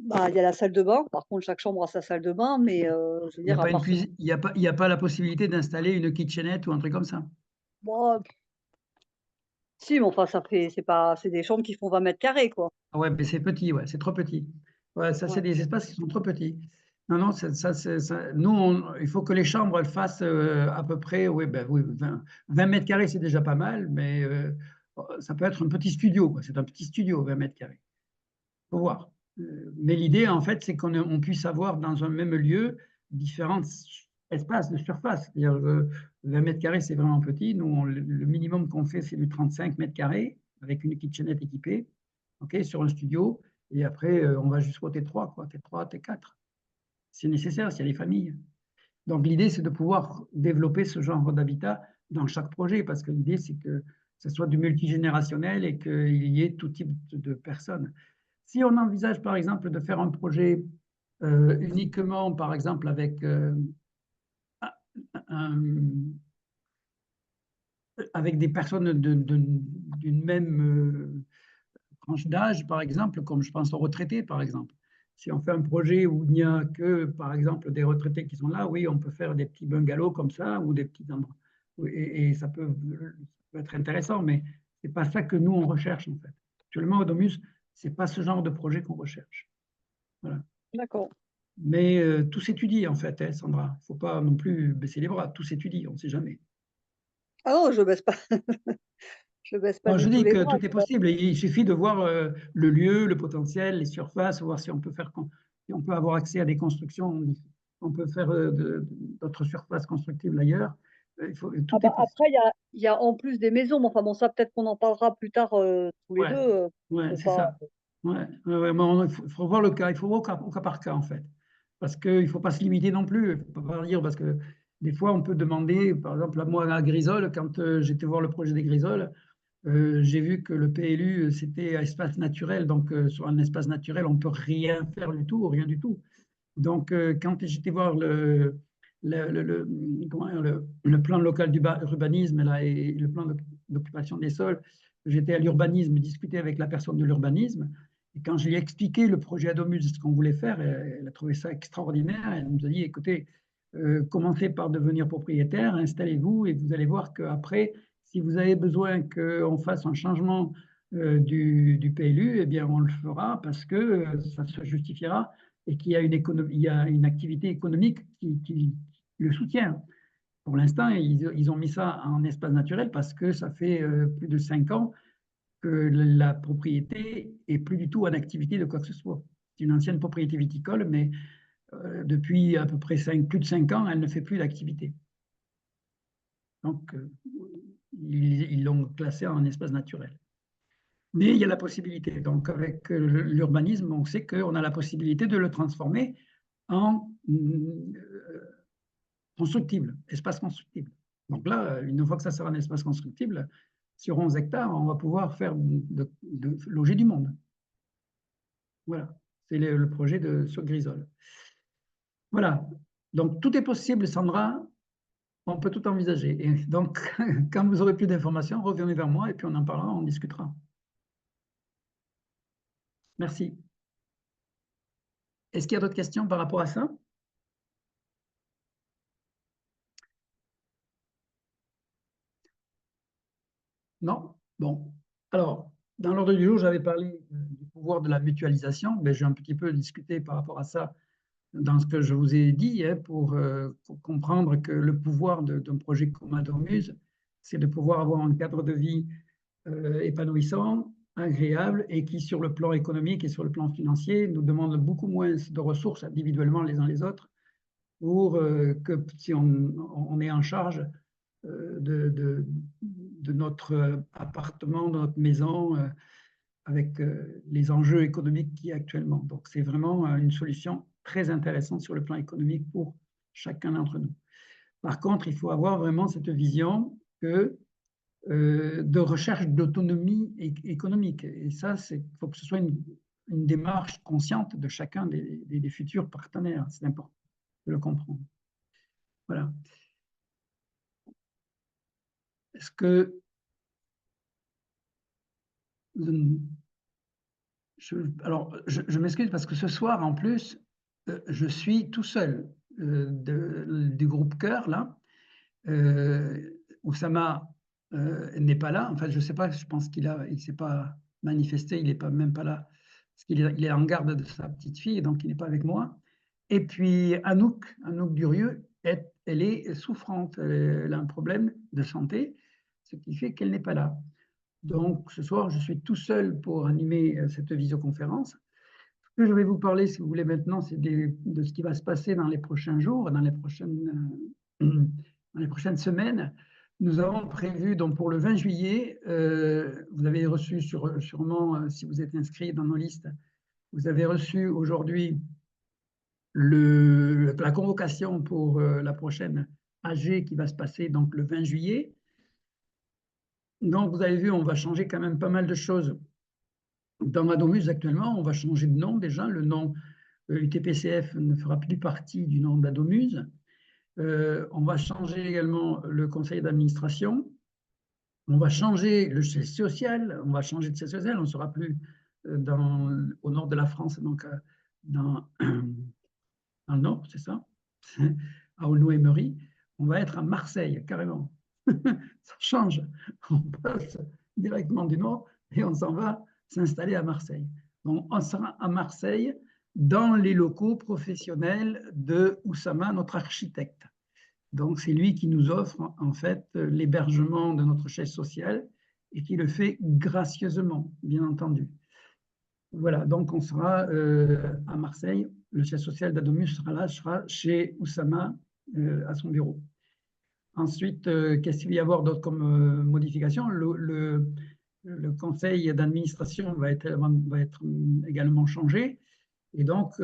Bah, il y a la salle de bain, par contre, chaque chambre a sa salle de bain, mais je veux Il n'y a dire, à pas une partir cuisine, il y a pas la possibilité d'installer une kitchenette ou un truc comme ça. moi, si, mais enfin, c'est des chambres qui font 20 m², quoi. Ah ouais, mais c'est petit, ouais, c'est trop petit. Ouais, ça, c'est Ouais. des espaces qui sont trop petits. Non, non, nous, il faut que les chambres elles fassent à peu près, oui, ben, oui 20 m², c'est déjà pas mal, mais ça peut être un petit studio, quoi. C'est un petit studio, 20 m². Faut voir. Mais l'idée, en fait, c'est qu'on puisse avoir dans un même lieu différents espaces de surface. C'est-à-dire 20 m², c'est vraiment petit. Nous, le minimum qu'on fait, c'est du 35 m² avec une kitchenette équipée, ok, sur un studio. Et après, on va jusqu'au T3, quoi, T3, T4. C'est nécessaire s'il y a des familles. Donc, l'idée, c'est de pouvoir développer ce genre d'habitat dans chaque projet, parce que l'idée, c'est que ce soit du multigénérationnel et qu'il y ait tout type de personnes. Si on envisage, par exemple, de faire un projet uniquement, par exemple, avec des personnes d'une même tranche d'âge, par exemple, comme je pense aux retraités, par exemple. Si on fait un projet où il n'y a que, par exemple, des retraités qui sont là, oui, on peut faire des petits bungalows comme ça ou des petits endroits. Et ça peut être intéressant, mais ce n'est pas ça que nous, on recherche, en fait. Actuellement, au Domus, ce n'est pas ce genre de projet qu'on recherche. Voilà. D'accord. Mais tout s'étudie, en fait, hein, Sandra. Il ne faut pas non plus baisser les bras. Tout s'étudie, on ne sait jamais. Ah non, je baisse pas je baisse pas Non, je du tout dis les que bras. tout est possible. Il suffit de voir le lieu, le potentiel, les surfaces, voir si on peut si on peut avoir accès à des constructions. On peut faire d'autres surfaces constructibles ailleurs. Ah Tout est bah, possible. après, il y a en plus des maisons, mais enfin bon, ça peut-être qu'on en parlera plus tard, tous les Ouais, 2, ouais, pour c'est pas ça. Ouais, ouais, ouais, mais il faut voir le cas. Il faut voir au cas par cas, en fait. Parce qu'il ne faut pas se limiter non plus. Il ne faut pas dire, parce que des fois, on peut demander, par exemple, à moi, à Grisol, quand j'étais voir le projet des Grisoles, j'ai vu que le PLU, c'était un espace naturel. Donc, sur un espace naturel, on ne peut rien faire du tout, rien du tout. Donc, quand j'étais voir le plan local d'urbanisme et le plan d'occupation des sols, j'étais à l'urbanisme, discuter avec la personne de l'urbanisme. Et quand je lui ai expliqué le projet Adomus, ce qu'on voulait faire, elle a trouvé ça extraordinaire. Elle nous a dit, écoutez, commencez par devenir propriétaire, installez-vous et vous allez voir qu'après, si vous avez besoin qu'on fasse un changement du PLU, eh bien, on le fera parce que ça se justifiera et qu'il y a il y a une activité économique qui le soutient. Pour l'instant, ils ont mis ça en espace naturel parce que ça fait plus de 5 ans que la propriété est plus du tout en activité de quoi que ce soit. C'est une ancienne propriété viticole, mais depuis à peu près plus de 5 ans, elle ne fait plus d'activité. Donc, ils l'ont classé en espace naturel. Mais il y a la possibilité. Donc, avec l'urbanisme, on sait qu'on a la possibilité de le transformer en constructible, espace constructible. Donc là, une fois que ça sera un espace constructible, sur 11 hectares, on va pouvoir faire loger du monde. Voilà, c'est le projet sur Grisol. Voilà, donc tout est possible, Sandra, on peut tout envisager. Et donc, quand vous aurez plus d'informations, revenez vers moi et puis on en parlera, on discutera. Merci. Est-ce qu'il y a d'autres questions par rapport à ça? Non? Bon. Alors, dans l'ordre du jour, j'avais parlé du pouvoir de la mutualisation, mais j'ai un petit peu discuté par rapport à ça dans ce que je vous ai dit, hein, pour comprendre que le pouvoir d'un projet comme Adomuse, c'est de pouvoir avoir un cadre de vie épanouissant, agréable, et qui, sur le plan économique et sur le plan financier, nous demande beaucoup moins de ressources individuellement les uns les autres, pour que si on est en charge de notre appartement, de notre maison, avec les enjeux économiques qu'il y a actuellement. Donc, c'est vraiment une solution très intéressante sur le plan économique pour chacun d'entre nous. Par contre, il faut avoir vraiment cette vision que de recherche d'autonomie économique. Et ça, il faut que ce soit une démarche consciente de chacun des futurs partenaires. C'est important de le comprendre. Voilà. Est-ce que je m'excuse parce que ce soir, en plus, je suis tout seul du groupe Cœur, là. Oussama n'est pas là. Enfin, je ne sais pas, je pense qu'il ne s'est pas manifesté, il n'est même pas là, parce qu'il est en garde de sa petite fille, donc il n'est pas avec moi. Et puis Anouk Durieux, elle est souffrante, elle a un problème de santé, ce qui fait qu'elle n'est pas là. Donc ce soir, je suis tout seul pour animer cette visioconférence. Ce que je vais vous parler, si vous voulez maintenant, c'est de ce qui va se passer dans les prochains jours, dans les prochaines semaines. Nous avons prévu, donc pour le 20 juillet, vous avez reçu sûrement, si vous êtes inscrit dans nos listes, vous avez reçu aujourd'hui la convocation pour la prochaine AG qui va se passer donc le 20 juillet. Donc vous avez vu, on va changer quand même pas mal de choses dans Adomuse actuellement. On va changer de nom déjà. Le nom UTPCF ne fera plus partie du nom d'Adomuse. On va changer également le conseil d'administration. On va changer le siège social. On va changer de siège social. On ne sera plus au nord de la France, donc dans le nord, c'est ça, à Aulnoy-Emery. On va être à Marseille, carrément. Ça change. On passe directement du nord et on s'en va s'installer à Marseille. Donc, on sera à Marseille dans les locaux professionnels de Oussama, notre architecte. Donc, c'est lui qui nous offre en fait l'hébergement de notre chaise sociale et qui le fait gracieusement, bien entendu. Voilà, donc on sera à Marseille. Le siège social d'Adomus sera chez Oussama à son bureau. Ensuite, qu'est-ce qu'il va y avoir d'autre comme modification? Le conseil d'administration va être également changé. Et donc,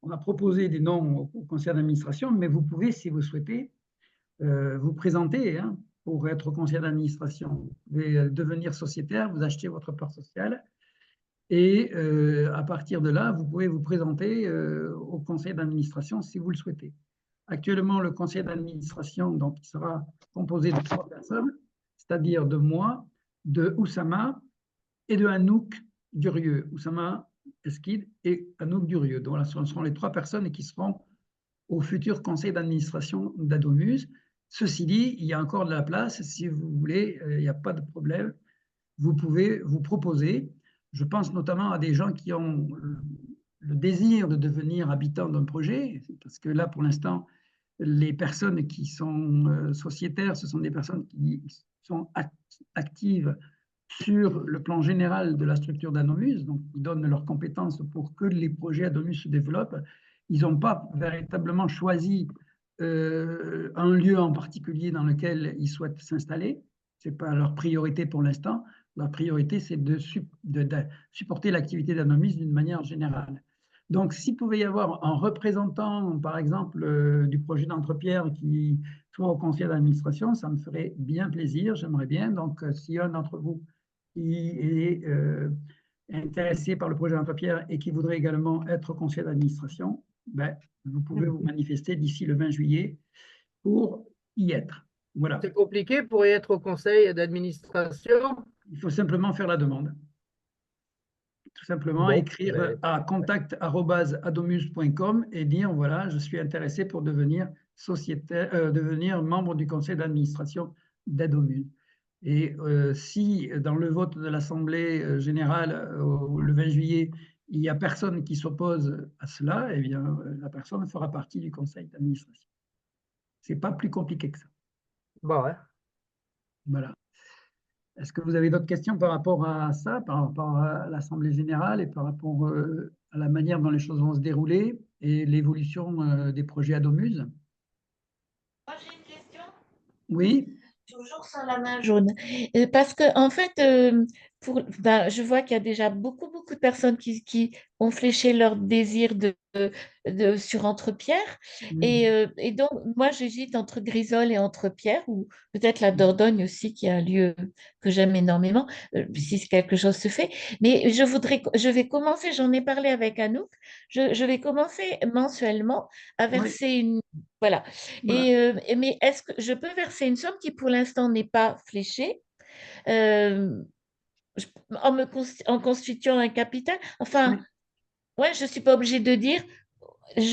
on a proposé des noms au conseil d'administration, mais vous pouvez, si vous souhaitez, vous présenter pour être au conseil d'administration. Vous pouvez devenir sociétaire, vous achetez votre part sociale. Et à partir de là, vous pouvez vous présenter au conseil d'administration si vous le souhaitez. Actuellement, le conseil d'administration donc, il sera composé de 3 personnes, c'est-à-dire de moi, de Oussama et de Anouk Durieux. Oussama Eskid et Anouk Durieux. Donc, là, ce seront les 3 personnes qui seront au futur conseil d'administration d'Adomuse. Ceci dit, il y a encore de la place. Si vous voulez, il n'y a pas de problème. Vous pouvez vous proposer. Je pense notamment à des gens qui ont le désir de devenir habitants d'un projet, parce que là, pour l'instant, les personnes qui sont sociétaires, ce sont des personnes qui sont actives sur le plan général de la structure d'Adomuse, donc ils donnent leurs compétences pour que les projets Adomuse se développent. Ils n'ont pas véritablement choisi un lieu en particulier dans lequel ils souhaitent s'installer. Ce n'est pas leur priorité pour l'instant. Leur priorité, c'est de supporter l'activité d'Adomuse d'une manière générale. Donc, s'il pouvait y avoir un représentant, par exemple, du projet d'Entrepierre qui soit au conseil d'administration, ça me ferait bien plaisir, j'aimerais bien. Donc, si un d'entre vous qui est intéressé par le projet d'Entrepierre et qui voudrait également être au conseil d'administration, ben, vous pouvez vous manifester d'ici le 20 juillet pour y être. Voilà. C'est compliqué pour y être au conseil d'administration? Il faut simplement faire la demande. Tout simplement écrire à contact@adomuse.com et dire voilà, je suis intéressé pour devenir devenir membre du conseil d'administration d'Adomuse. Et si dans le vote de l'Assemblée générale le 20 juillet, il n'y a personne qui s'oppose à cela, eh bien, la personne fera partie du conseil d'administration. Ce n'est pas plus compliqué que ça. Bon, ouais. Voilà. Est-ce que vous avez d'autres questions par rapport à ça, par rapport à l'Assemblée générale et par rapport à la manière dont les choses vont se dérouler et l'évolution des projets Adomuse? Moi, j'ai une question. Oui. Toujours sans la main jaune. Parce que, en fait, je vois qu'il y a déjà beaucoup beaucoup de personnes qui ont fléché leur désir sur Entrepierre. Et donc, moi, j'hésite entre Grisol et Entrepierre, ou peut-être la Dordogne aussi, qui est un lieu que j'aime énormément, si quelque chose se fait. Mais je vais commencer, j'en ai parlé avec Anouk, je vais commencer mensuellement à Oui, verser une... Voilà. voilà. Mais est-ce que je peux verser une somme qui, pour l'instant, n'est pas fléchée, euh, en constituant un capital? Enfin, Oui. ouais, je ne suis pas obligée de dire,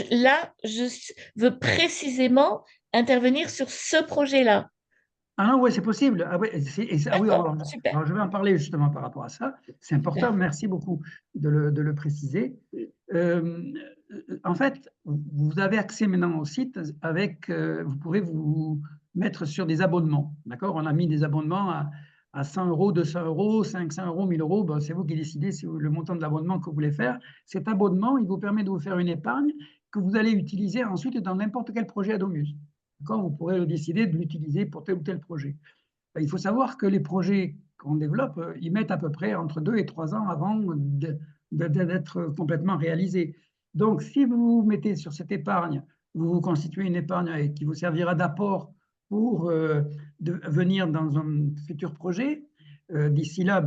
là, je veux précisément intervenir sur ce projet-là. Ah non, oui, c'est possible. Ah, ouais, ah oui, D'accord, super, alors je vais en parler justement par rapport à ça. C'est important, super. merci beaucoup de le préciser. En fait, vous avez accès maintenant au site avec, vous pourrez vous mettre sur des abonnements. D'accord? On a mis des abonnements à 100 euros, 200 euros, 500 euros, 1000 euros. Ben, c'est vous qui décidez le montant de l'abonnement que vous voulez faire. Cet abonnement, il vous permet de vous faire une épargne que vous allez utiliser ensuite dans n'importe quel projet Adomus. Vous pourrez décider de l'utiliser pour tel ou tel projet. Il faut savoir que les projets qu'on développe, ils mettent à peu près entre 2 et 3 ans avant d'être complètement réalisés. Donc, si vous vous mettez sur cette épargne, vous vous constituez une épargne qui vous servira d'apport pour venir dans un futur projet. D'ici là,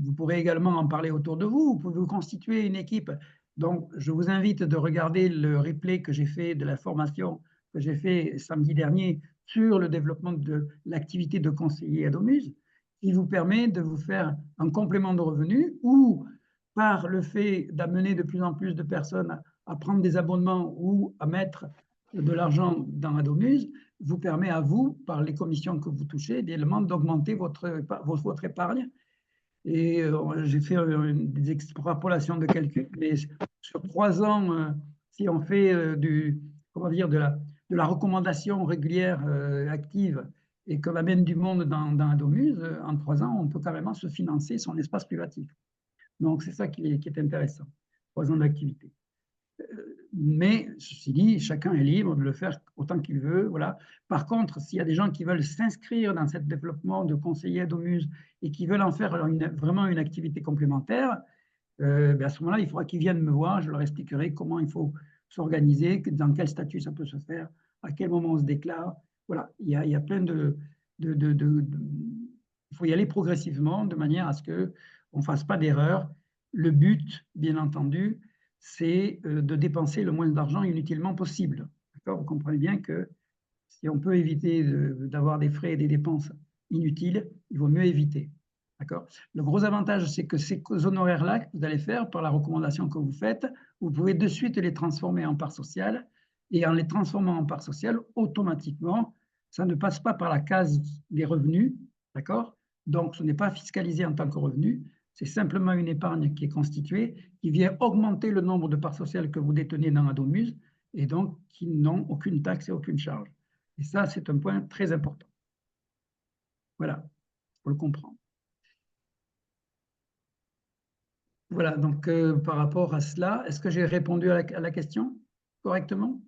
vous pourrez également en parler autour de vous. Vous pouvez vous constituer une équipe. Donc, je vous invite de regarder le replay que j'ai fait de la formation que j'ai fait samedi dernier sur le développement de l'activité de conseiller à Domus, qui vous permet de vous faire un complément de revenus ou par le fait d'amener de plus en plus de personnes à prendre des abonnements ou à mettre de l'argent dans Adomus, vous permet à vous, par les commissions que vous touchez, d'augmenter votre épargne. Et j'ai fait des extrapolations de calcul, mais sur 3 ans, si on fait comment dire, de la recommandation régulière active et qu'on amène du monde dans Adomus, en 3 ans, on peut carrément se financer son espace privatif. Donc, c'est ça qui est intéressant, 3 ans d'activité. Mais, ceci dit, chacun est libre de le faire autant qu'il veut. Voilà. Par contre, s'il y a des gens qui veulent s'inscrire dans ce développement de conseiller Adomus et qui veulent en faire vraiment une activité complémentaire, à ce moment-là, il faudra qu'ils viennent me voir. Je leur expliquerai comment il faut s'organiser, dans quel statut ça peut se faire, à quel moment on se déclare. Voilà, il y a plein il faut y aller progressivement de manière à ce qu'on ne fasse pas d'erreur. Le but, bien entendu, c'est de dépenser le moins d'argent inutilement possible. Vous comprenez bien que si on peut éviter d'avoir des frais et des dépenses inutiles, il vaut mieux éviter. Le gros avantage, c'est que ces honoraires-là que vous allez faire par la recommandation que vous faites, vous pouvez de suite les transformer en parts sociales. Et en les transformant en parts sociales, automatiquement, ça ne passe pas par la case des revenus. Donc, ce n'est pas fiscalisé en tant que revenu. C'est simplement une épargne qui est constituée, qui vient augmenter le nombre de parts sociales que vous détenez dans Adomus et donc qui n'ont aucune taxe et aucune charge. Et ça, c'est un point très important. Voilà, il faut le comprendre. Voilà, donc par rapport à cela, est-ce que j'ai répondu à la question correctement?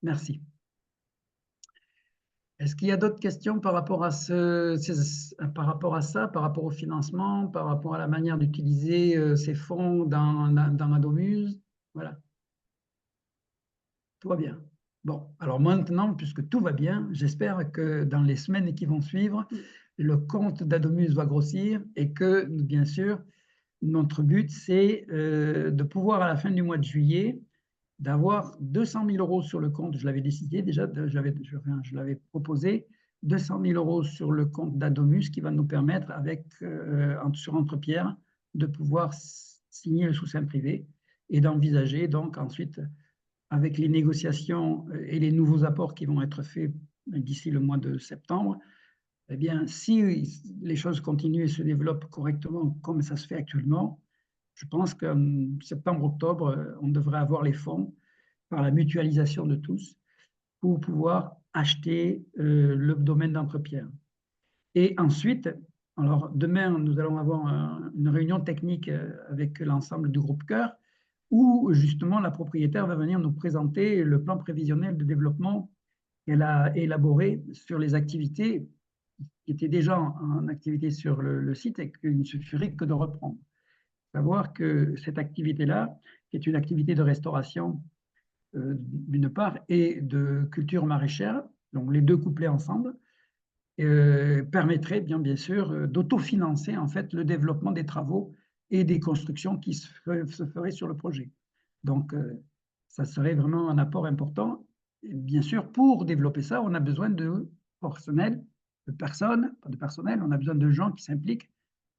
Merci. Est-ce qu'il y a d'autres questions par rapport à par rapport au financement, par rapport à la manière d'utiliser ces fonds dans Adomus? Voilà. Tout va bien. Bon, alors maintenant, puisque tout va bien, j'espère que dans les semaines qui vont suivre, le compte d'Adomus va grossir et que, bien sûr, notre but, c'est de pouvoir, à la fin du mois de juillet, d'avoir 200 000 euros sur le compte. Je l'avais décidé déjà, je l'avais proposé, 200 000 euros sur le compte d'Adomus qui va nous permettre, sur Entrepierre, de pouvoir signer le sous-seing privé et d'envisager donc ensuite, avec les négociations et les nouveaux apports qui vont être faits d'ici le mois de septembre, eh bien, si les choses continuent et se développent correctement comme ça se fait actuellement, je pense qu'en septembre-octobre, on devrait avoir les fonds par la mutualisation de tous pour pouvoir acheter le domaine d'Entrepierre. Et ensuite, alors demain, nous allons avoir une réunion technique avec l'ensemble du groupe Cœur où justement la propriétaire va venir nous présenter le plan prévisionnel de développement qu'elle a élaboré sur les activités qui étaient déjà en activité sur le site et qu'il ne suffirait que de reprendre. savoir que cette activité-là, qui est une activité de restauration d'une part et de culture maraîchère, donc les deux couplés ensemble, permettrait bien sûr d'autofinancer en fait le développement des travaux et des constructions qui se feraient sur le projet. Donc, ça serait vraiment un apport important. Et bien sûr, pour développer ça, on a besoin de personnel, pas de personnel, on a besoin de gens qui s'impliquent,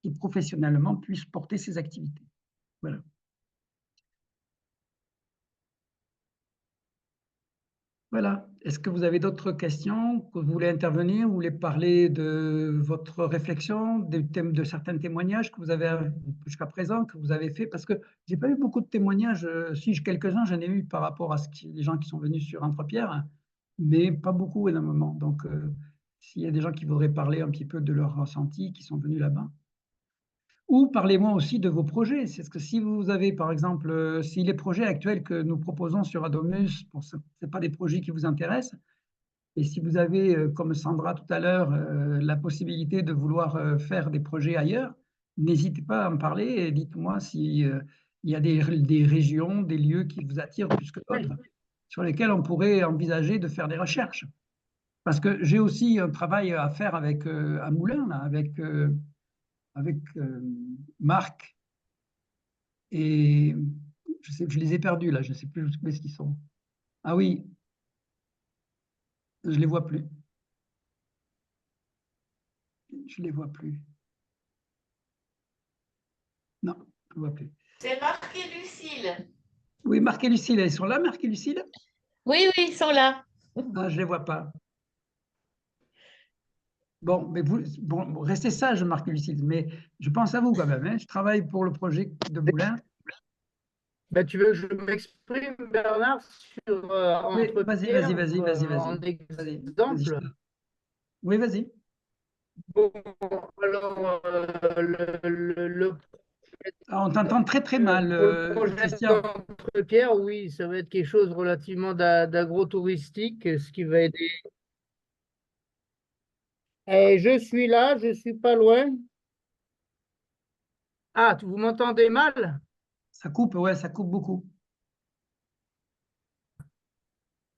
qui professionnellement puissent porter ces activités. Voilà. Voilà. Est-ce que vous avez d'autres questions, que vous voulez intervenir, vous voulez parler de votre réflexion, des thèmes, de certains témoignages que vous avez jusqu'à présent, que vous avez fait? Parce que j'ai pas eu beaucoup de témoignages. Si quelques-uns, j'en ai eu par rapport à les gens qui sont venus sur Entrepierre, mais pas beaucoup énormément. Donc, s'il y a des gens qui voudraient parler un petit peu de leur ressenti, qui sont venus là-bas. Ou parlez-moi aussi de vos projets. C'est ce que si vous avez, par exemple, si les projets actuels que nous proposons sur Adomus, ce n'est pas des projets qui vous intéressent, et si vous avez, comme Sandra tout à l'heure, la possibilité de vouloir faire des projets ailleurs, n'hésitez pas à me parler et dites-moi s'il y a des régions, des lieux qui vous attirent plus que d'autres, sur lesquels on pourrait envisager de faire des recherches. Parce que j'ai aussi un travail à faire avec, à Moulins, là, avec Marc et je les ai perdus là, je ne sais plus où est-ce qu'ils sont. Ah oui, je ne les vois plus. Je ne les vois plus. Non, je ne vois plus. C'est Marc et Lucille. Oui, Marc et Lucille, ils sont là, Marc et Lucille? Oui, oui, ils sont là. Ah, je ne les vois pas. Bon, mais vous, bon, restez sages, Marc et Lucille, mais je pense à vous quand même. Hein. Je travaille pour le projet de Moulins. Ben, tu veux que je m'exprime, Bernard, sur Oui, Entrepierre en vas-y. exemple? Oui, vas-y. Bon, alors, Ah, on t'entend très très mal, pour le projet Christian. d'Entrepierre, oui, ça va être quelque chose relativement d'agro-touristique, ce qui va aider. Et je suis là, je suis pas loin. Ah, vous m'entendez mal? Ça coupe, ouais, ça coupe beaucoup. Ah,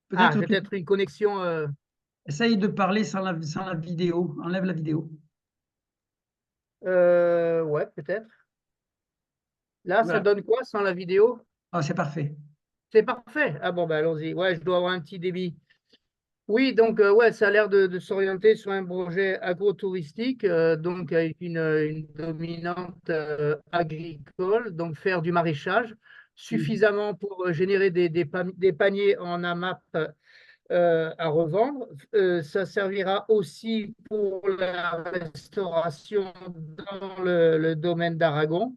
Peut-être j'ai que peut-être une connexion. essaye de parler sans la vidéo. Enlève la vidéo. Ouais, peut-être. Là, ça Voilà. donne quoi sans la vidéo? Ah, c'est parfait. C'est parfait. Ah bon, ben allons-y. Ouais, je dois avoir un petit débit. Oui, donc ouais, ça a l'air de s'orienter sur un projet agro-touristique, donc avec une dominante agricole, donc faire du maraîchage suffisamment pour générer des paniers en AMAP à revendre. Ça servira aussi pour la restauration dans le domaine d'Aragon.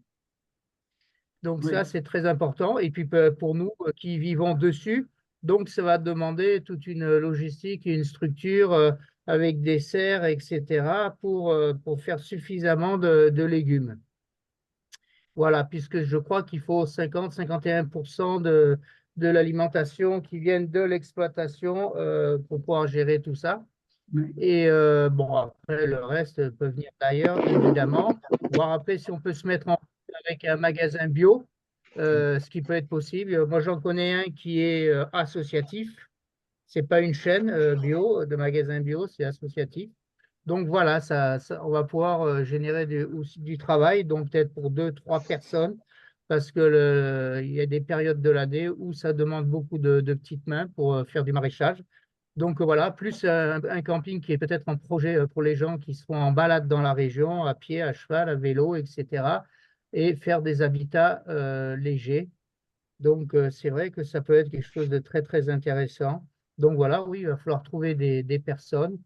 Donc Oui. ça, c'est très important. Et puis pour nous qui vivons dessus, donc ça va demander toute une logistique, une structure avec des serres, etc. pour faire suffisamment de légumes. Voilà, puisque je crois qu'il faut 50-51% de l'alimentation qui viennent de l'exploitation pour pouvoir gérer tout ça. Oui. Et bon, après, le reste peut venir d'ailleurs, évidemment. Voir après si on peut se mettre en avec un magasin bio, ce qui peut être possible. Moi, j'en connais un qui est associatif. C'est pas une chaîne bio, de magasin bio, c'est associatif. Donc voilà, on va pouvoir générer aussi du travail, donc peut-être pour 2-3 personnes, parce que il y a des périodes de l'année où ça demande beaucoup de petites mains pour faire du maraîchage. Donc voilà, plus un camping qui est peut-être un projet pour les gens qui seront en balade dans la région, à pied, à cheval, à vélo, etc. Et faire des habitats légers. Donc c'est vrai que ça peut être quelque chose de très, très intéressant. Donc voilà, oui, il va falloir trouver des personnes.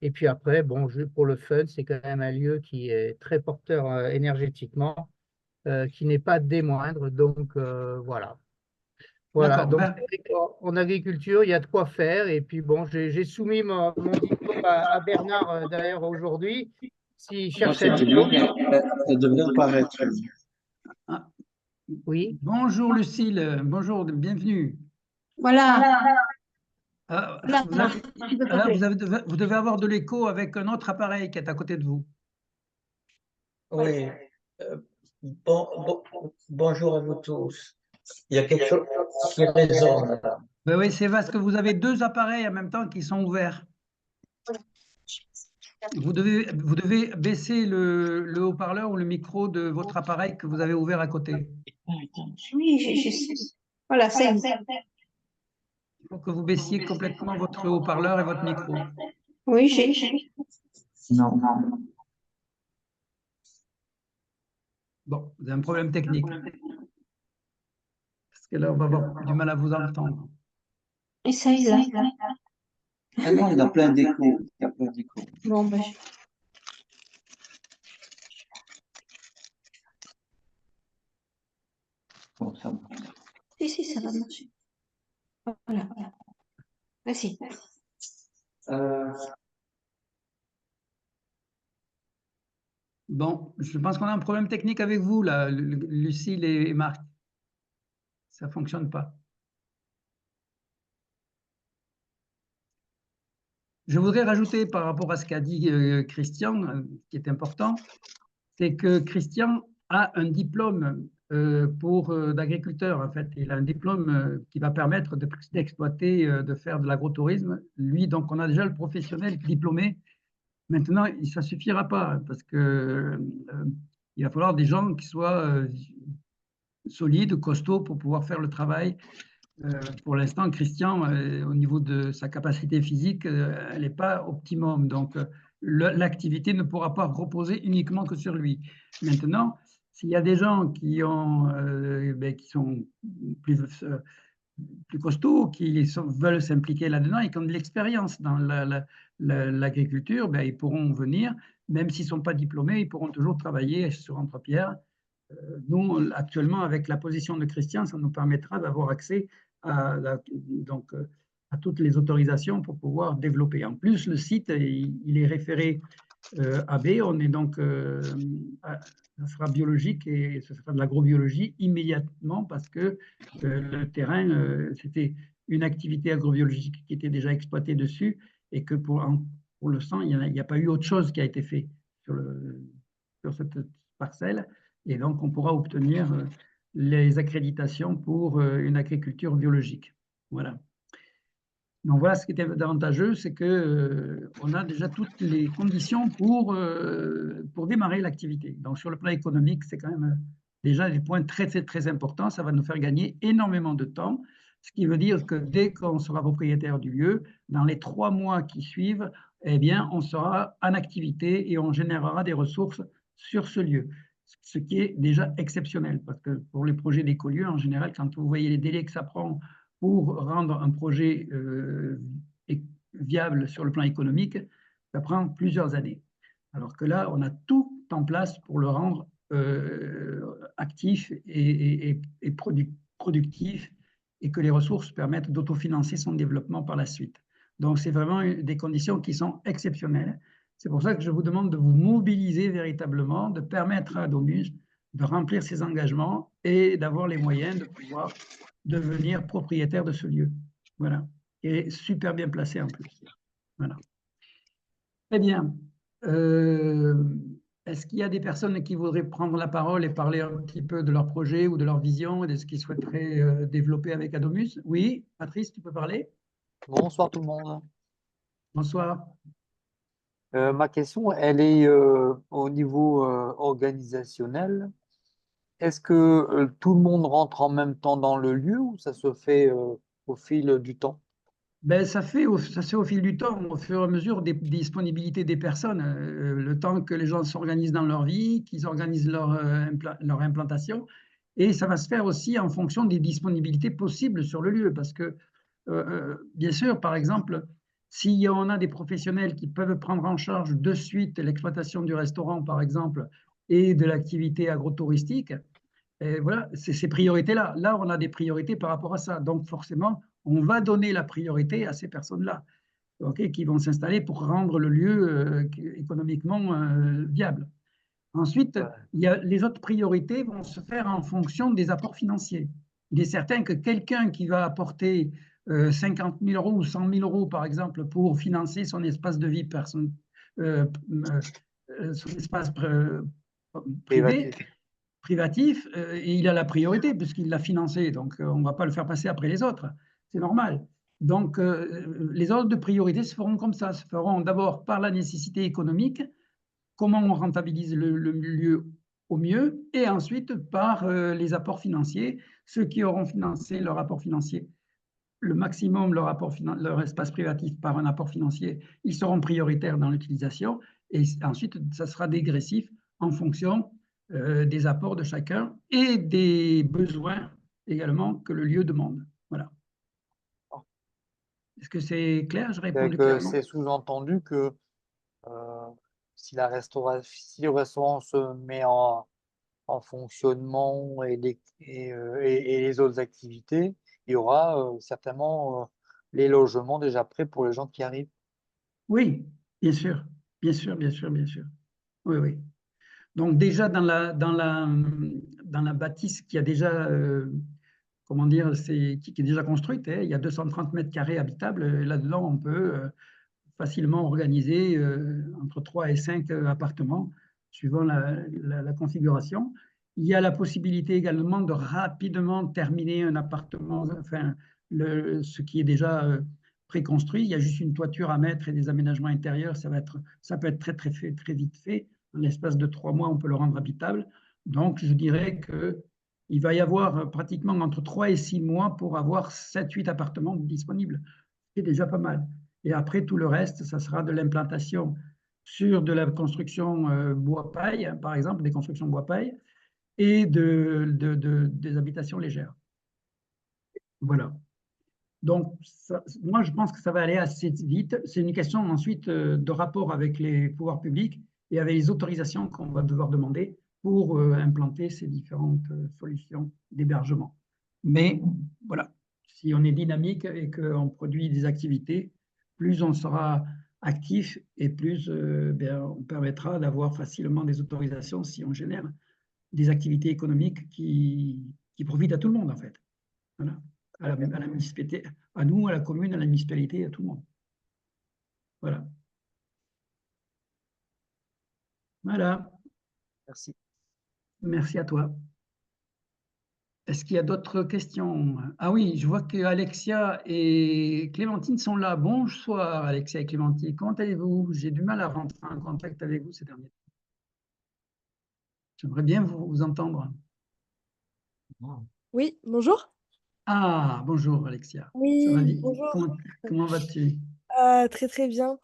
Et puis après, bon, pour le fun, c'est quand même un lieu qui est très porteur énergétiquement, qui n'est pas des moindres. Donc voilà. Voilà, D'accord. donc Ben, en agriculture, il y a de quoi faire. Et puis bon, j'ai soumis mon diplôme à Bernard d'ailleurs aujourd'hui, s'il cherche un diplôme. Elle devrait apparaître. ah, Oui. bonjour Lucille, bonjour, bienvenue. Voilà. Ah, Là, vous avez- je peux là, parler. vous devez avoir de l'écho avec un autre appareil qui est à côté de vous. Oui. Bonjour à vous tous. Il y a quelque chose qui résonne là. Ben oui, c'est parce que vous avez deux appareils en même temps qui sont ouverts. Vous devez baisser le haut-parleur ou le micro de votre appareil que vous avez ouvert à côté. Oui, je sais. Voilà, c'est. Il faut que vous baissiez complètement votre haut-parleur et votre micro. Oui, j'ai. Non. Bon, vous avez un problème technique. Parce que là, on va avoir du mal à vous entendre. Essaye là. Ah non, il y a plein d'échos. Il y a plein d'échos. Bon, ben, Bon, ça marche. si, ça va marcher. Voilà. Vas-y. Bon, je pense qu'on a un problème technique avec vous, là, Lucille et Marc. Ça ne fonctionne pas. Je voudrais rajouter par rapport à ce qu'a dit Christian, qui est important, c'est que Christian a un diplôme d'agriculteur, en fait. Il a un diplôme qui va permettre d'exploiter, de faire de l'agrotourisme. Lui, donc, on a déjà le professionnel diplômé. Maintenant, ça ne suffira pas parce que il va falloir des gens qui soient solides, costauds pour pouvoir faire le travail. Pour l'instant, Christian, au niveau de sa capacité physique, elle n'est pas optimum. Donc, l'activité ne pourra pas reposer uniquement que sur lui. Maintenant, s'il y a des gens qui sont plus costauds, veulent s'impliquer là-dedans et qui ont de l'expérience dans l'agriculture, ben, ils pourront venir, même s'ils ne sont pas diplômés, ils pourront toujours travailler sur Entrepierre. Nous, actuellement, avec la position de Christian, ça nous permettra d'avoir accès à toutes les autorisations pour pouvoir développer. En plus, le site, il est référé AB, on est donc, ça sera biologique et ce sera de l'agrobiologie immédiatement parce que le terrain, c'était une activité agrobiologique qui était déjà exploitée dessus et que pour le sang, il n'y a pas eu autre chose qui a été fait sur cette parcelle. Et donc, on pourra obtenir les accréditations pour une agriculture biologique. Voilà. Donc, voilà ce qui est avantageux, c'est qu'on a déjà toutes les conditions pour démarrer l'activité. Donc, sur le plan économique, c'est quand même déjà des points très, très, très importants. Ça va nous faire gagner énormément de temps, ce qui veut dire que dès qu'on sera propriétaire du lieu, dans les 3 mois qui suivent, eh bien, on sera en activité et on générera des ressources sur ce lieu. Ce qui est déjà exceptionnel, parce que pour les projets d'écolieux, en général, quand vous voyez les délais que ça prend pour rendre un projet viable sur le plan économique, ça prend plusieurs années. Alors que là, on a tout en place pour le rendre actif et productif et que les ressources permettent d'autofinancer son développement par la suite. Donc, c'est vraiment des conditions qui sont exceptionnelles. C'est pour ça que je vous demande de vous mobiliser véritablement, de permettre à Domus de remplir ses engagements et d'avoir les moyens de pouvoir devenir propriétaire de ce lieu. Voilà. Et super bien placé en plus. Voilà. Très bien. Est-ce qu'il y a des personnes qui voudraient prendre la parole et parler un petit peu de leur projet ou de leur vision et de ce qu'ils souhaiteraient développer avec Adomus? Oui, Patrice, tu peux parler? Bonsoir tout le monde. Bonsoir. Ma question, elle est au niveau organisationnel. Est-ce que tout le monde rentre en même temps dans le lieu ou ça se fait au fil du temps? Ben, ça se fait au fil du temps, au fur et à mesure des disponibilités des personnes, le temps que les gens s'organisent dans leur vie, qu'ils organisent leur implantation. Et ça va se faire aussi en fonction des disponibilités possibles sur le lieu. Parce que, bien sûr, par exemple, si on a des professionnels qui peuvent prendre en charge de suite l'exploitation du restaurant, par exemple, et de l'activité agro-touristique, et voilà, c'est ces priorités-là. Là, on a des priorités par rapport à ça. Donc, forcément, on va donner la priorité à ces personnes-là, okay, qui vont s'installer pour rendre le lieu économiquement viable. Ensuite, les autres priorités vont se faire en fonction des apports financiers. Il est certain que quelqu'un qui va apporter 50 000 euros ou 100 000 euros, par exemple, pour financer son espace de vie son espace privé, privatif, et il a la priorité puisqu'il l'a financé. Donc, on ne va pas le faire passer après les autres. C'est normal. Donc, les ordres de priorité se feront comme ça, se feront d'abord par la nécessité économique, comment on rentabilise le lieu au mieux, et ensuite par les apports financiers. Ceux qui auront financé leur apport financier, le maximum leur espace privatif par un apport financier, ils seront prioritaires dans l'utilisation, et ensuite, ça sera dégressif en fonction des apports de chacun et des besoins également que le lieu demande. Voilà. Est-ce que c'est clair? Je réponds clairement. C'est sous-entendu que euh, si si le restaurant se met en fonctionnement et les autres activités, il y aura certainement les logements déjà prêts pour les gens qui arrivent. Oui, bien sûr, bien sûr, bien sûr, bien sûr. Oui, oui. Donc déjà dans la bâtisse qui a déjà, comment dire, qui est déjà construite, hein, il y a 230 mètres carrés habitables. Là-dedans, on peut facilement organiser entre 3 et 5 appartements, suivant la configuration. Il y a la possibilité également de rapidement terminer un appartement, enfin, ce qui est déjà préconstruit. Il y a juste une toiture à mettre et des aménagements intérieurs. Ça peut être très vite fait. En l'espace de 3 mois, on peut le rendre habitable. Donc, je dirais qu'il va y avoir pratiquement entre 3 et 6 mois pour avoir 7-8 appartements disponibles. C'est déjà pas mal. Et après, tout le reste, ça sera de l'implantation sur de la construction bois-paille, par exemple, des constructions bois-paille, et des habitations légères. Voilà. Donc, moi, je pense que ça va aller assez vite. C'est une question ensuite de rapport avec les pouvoirs publics et avec les autorisations qu'on va devoir demander pour implanter ces différentes solutions d'hébergement. Mais voilà, si on est dynamique et qu'on produit des activités, plus on sera actif et plus on permettra d'avoir facilement des autorisations si on génère des activités économiques qui profitent à tout le monde, en fait. Voilà. À la municipalité, à nous, à la commune, à la municipalité, à tout le monde. Voilà. Voilà. Merci. Merci à toi. Est-ce qu'il y a d'autres questions? Ah oui, je vois que Alexia et Clémentine sont là. Bonsoir Alexia et Clémentine. Comment allez-vous? J'ai du mal à rentrer en contact avec vous ces derniers temps. J'aimerais bien vous entendre. Oui, bonjour. Ah, bonjour Alexia. Ça va Oui, bien? bonjour. Comment vas-tu? Très très bien.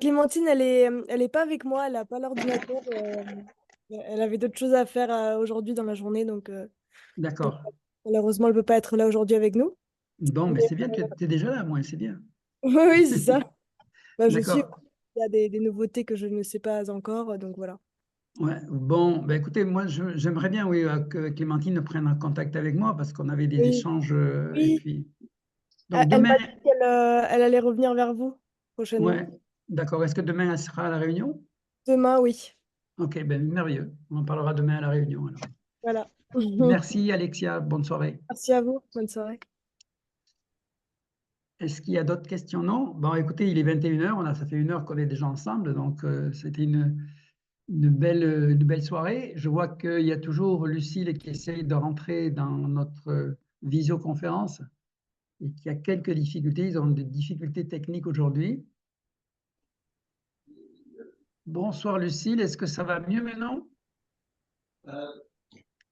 Clémentine, elle est pas avec moi, elle n'a pas l'ordinateur. Elle avait d'autres choses à faire aujourd'hui dans la journée, donc, D'accord. malheureusement, elle ne peut pas être là aujourd'hui avec nous. Bon, mais Mais, c'est bien, tu es déjà là, moi, c'est bien. oui, oui, c'est ça. Bah, je suis. D'accord. Il y a des nouveautés que je ne sais pas encore, donc voilà. Ouais. Bon, ben écoutez, moi, j'aimerais bien, oui, que Clémentine prenne un contact avec moi parce qu'on avait des Oui, échanges. Et oui. puis, donc Elle demain, m'a dit elle allait revenir vers vous prochainement. ouais, d'accord. Est-ce que demain, elle sera à la réunion? Demain, oui. Ok, ben merveilleux. On en parlera demain à la réunion, alors. Voilà. Merci, Alexia. Bonne soirée. Merci à vous. Bonne soirée. Est-ce qu'il y a d'autres questions? Non? Bon, écoutez, il est 21h. Ça fait 1 heure qu'on est déjà ensemble. Donc, c'était une belle soirée. Je vois qu'il y a toujours Lucille qui essaye de rentrer dans notre visioconférence et qui a quelques difficultés. Ils ont des difficultés techniques aujourd'hui. Bonsoir Lucille, est-ce que ça va mieux maintenant?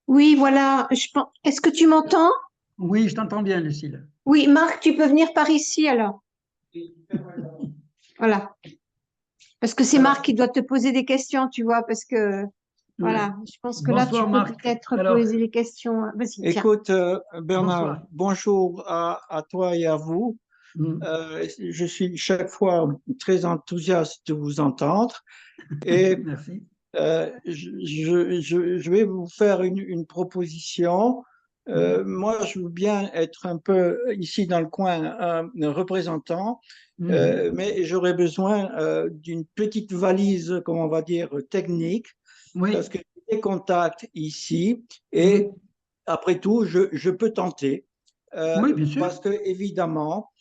Oui, voilà. Est-ce que tu m'entends? Oui, je t'entends bien, Lucille. Oui, Marc, tu peux venir par ici alors. Voilà. Parce que c'est Alors, Marc qui doit te poser des questions, tu vois, parce que voilà, je pense que là, tu bonsoir peux Marc. peut-être Alors, poser les questions. Vas-y, tiens. Écoute, Bernard, bonsoir. bonjour à toi et à vous. Je suis chaque fois très enthousiaste de vous entendre et Merci. je vais vous faire une proposition. Moi, je veux bien être un peu ici dans le coin un représentant, mais j'aurais besoin d'une petite valise, comment on va dire, technique, Oui. parce que j'ai des contacts ici et après tout, je peux tenter. Oui, bien sûr. Parce que, évidemment,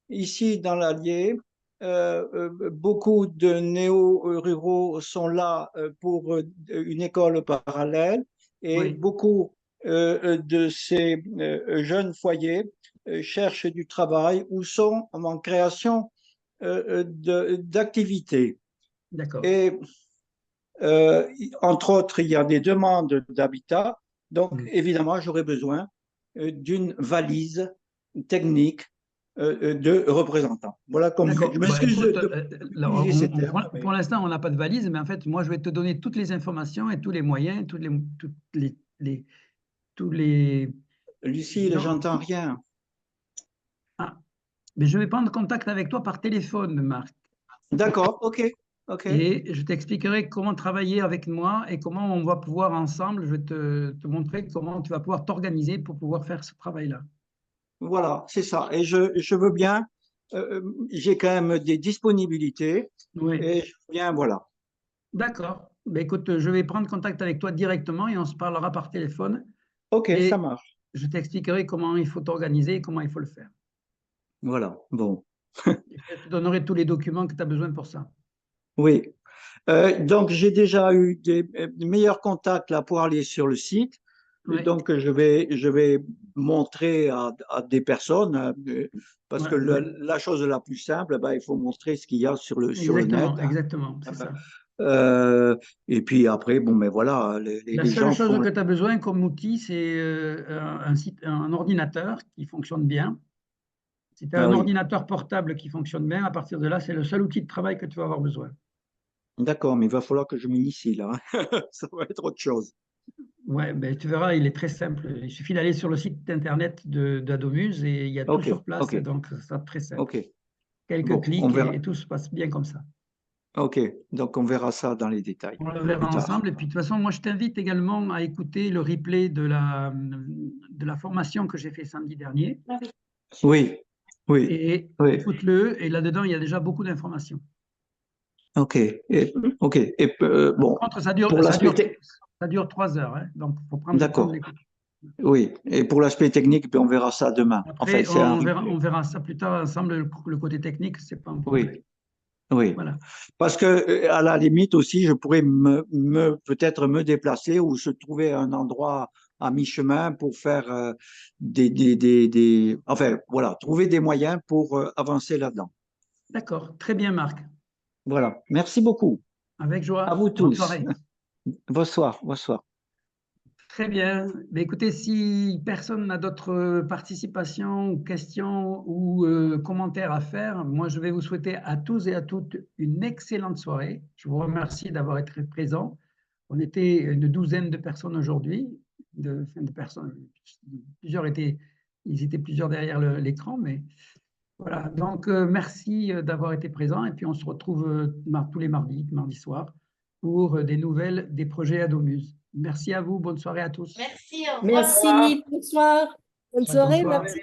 ici dans l'Allier, beaucoup de néo-ruraux sont là pour une école parallèle et Oui. beaucoup de ces jeunes foyers cherchent du travail ou sont en création d'activités. D'accord. Et entre autres, il y a des demandes d'habitat. Donc, évidemment, j'aurais besoin d'une valise technique de représentants. Voilà comme D'accord. je Bah, m'excuse écoute, de utiliser ces termes. pour l'instant, on n'a pas de valise, mais en fait, moi, je vais te donner toutes les informations et tous les moyens, tous les Lucille, gens- j'entends rien. Ah, mais je vais prendre contact avec toi par téléphone, Marc. D'accord, ok. Et je t'expliquerai comment travailler avec moi et comment on va pouvoir ensemble, je vais te montrer comment tu vas pouvoir t'organiser pour pouvoir faire ce travail-là. Voilà, c'est ça. Et je veux bien, j'ai quand même des disponibilités. Oui. Et je veux bien, voilà. D'accord. Ben, écoute, je vais prendre contact avec toi directement et on se parlera par téléphone. Ok, Et ça marche. je t'expliquerai comment il faut t'organiser et comment il faut le faire. Voilà, bon. Et je te donnerai tous les documents que tu as besoin pour ça. Oui. Donc, j'ai déjà eu des meilleurs contacts là pour aller sur le site. Oui. Donc, je vais montrer à des personnes, parce que la chose la plus simple, ben, il faut montrer ce qu'il y a sur le net. Exactement, c'est ça. Et puis après, bon, mais voilà, La les seule gens chose font. que tu as besoin comme outil, c'est un ordinateur qui fonctionne bien. Si tu as Ah un oui, ordinateur portable qui fonctionne bien, à partir de là, c'est le seul outil de travail que tu vas avoir besoin. d'accord, mais il va falloir que je m'initie là. Ça va être autre chose. Ouais, ben, tu verras, il est très simple. Il suffit d'aller sur le site internet d'Adomuse et il y a tout Ok, sur place, ok, donc ça très simple. ok. Quelques Bon, on clics verra. et tout se passe bien comme ça. Ok, donc on verra ça dans les détails On le plus verra tard. ensemble. Et puis, de toute façon, moi, je t'invite également à écouter le replay de la formation que j'ai fait samedi dernier. Oui, oui, Et oui. écoute-le. Et là-dedans, il y a déjà beaucoup d'informations. Ok, ok. Et bon, Par contre, pour l'aspect ça dure 3 heures. Hein, donc, il faut prendre le temps de d'accord. l'écouter. Oui, et pour l'aspect technique, ben, on verra ça demain. Enfin, Après, c'est un on replay. verra ça plus tard ensemble. Le côté technique, c'est pas un problème. Oui, oui. Voilà. Parce que à la limite aussi, je pourrais peut-être me déplacer ou se trouver un endroit à mi-chemin pour faire enfin, voilà, trouver des moyens pour avancer là-dedans. D'accord. Très bien, Marc. Voilà. Merci beaucoup. Avec joie. À vous Bonne tous. soirée. Bonsoir, bonsoir. Très bien. Mais écoutez, si personne n'a d'autres participations ou questions ou commentaires à faire, moi, je vais vous souhaiter à tous et à toutes une excellente soirée. Je vous remercie d'avoir été présents. On était une douzaine de personnes aujourd'hui, de personnes. Ils étaient plusieurs derrière l'écran, mais voilà. Donc, merci d'avoir été présents. Et puis, on se retrouve tous les mardis soirs, pour des nouvelles des projets Adomuse. Merci à vous. Bonne soirée à tous. Merci, au revoir. Merci, bonsoir. Bonne soirée, Bonsoir. merci.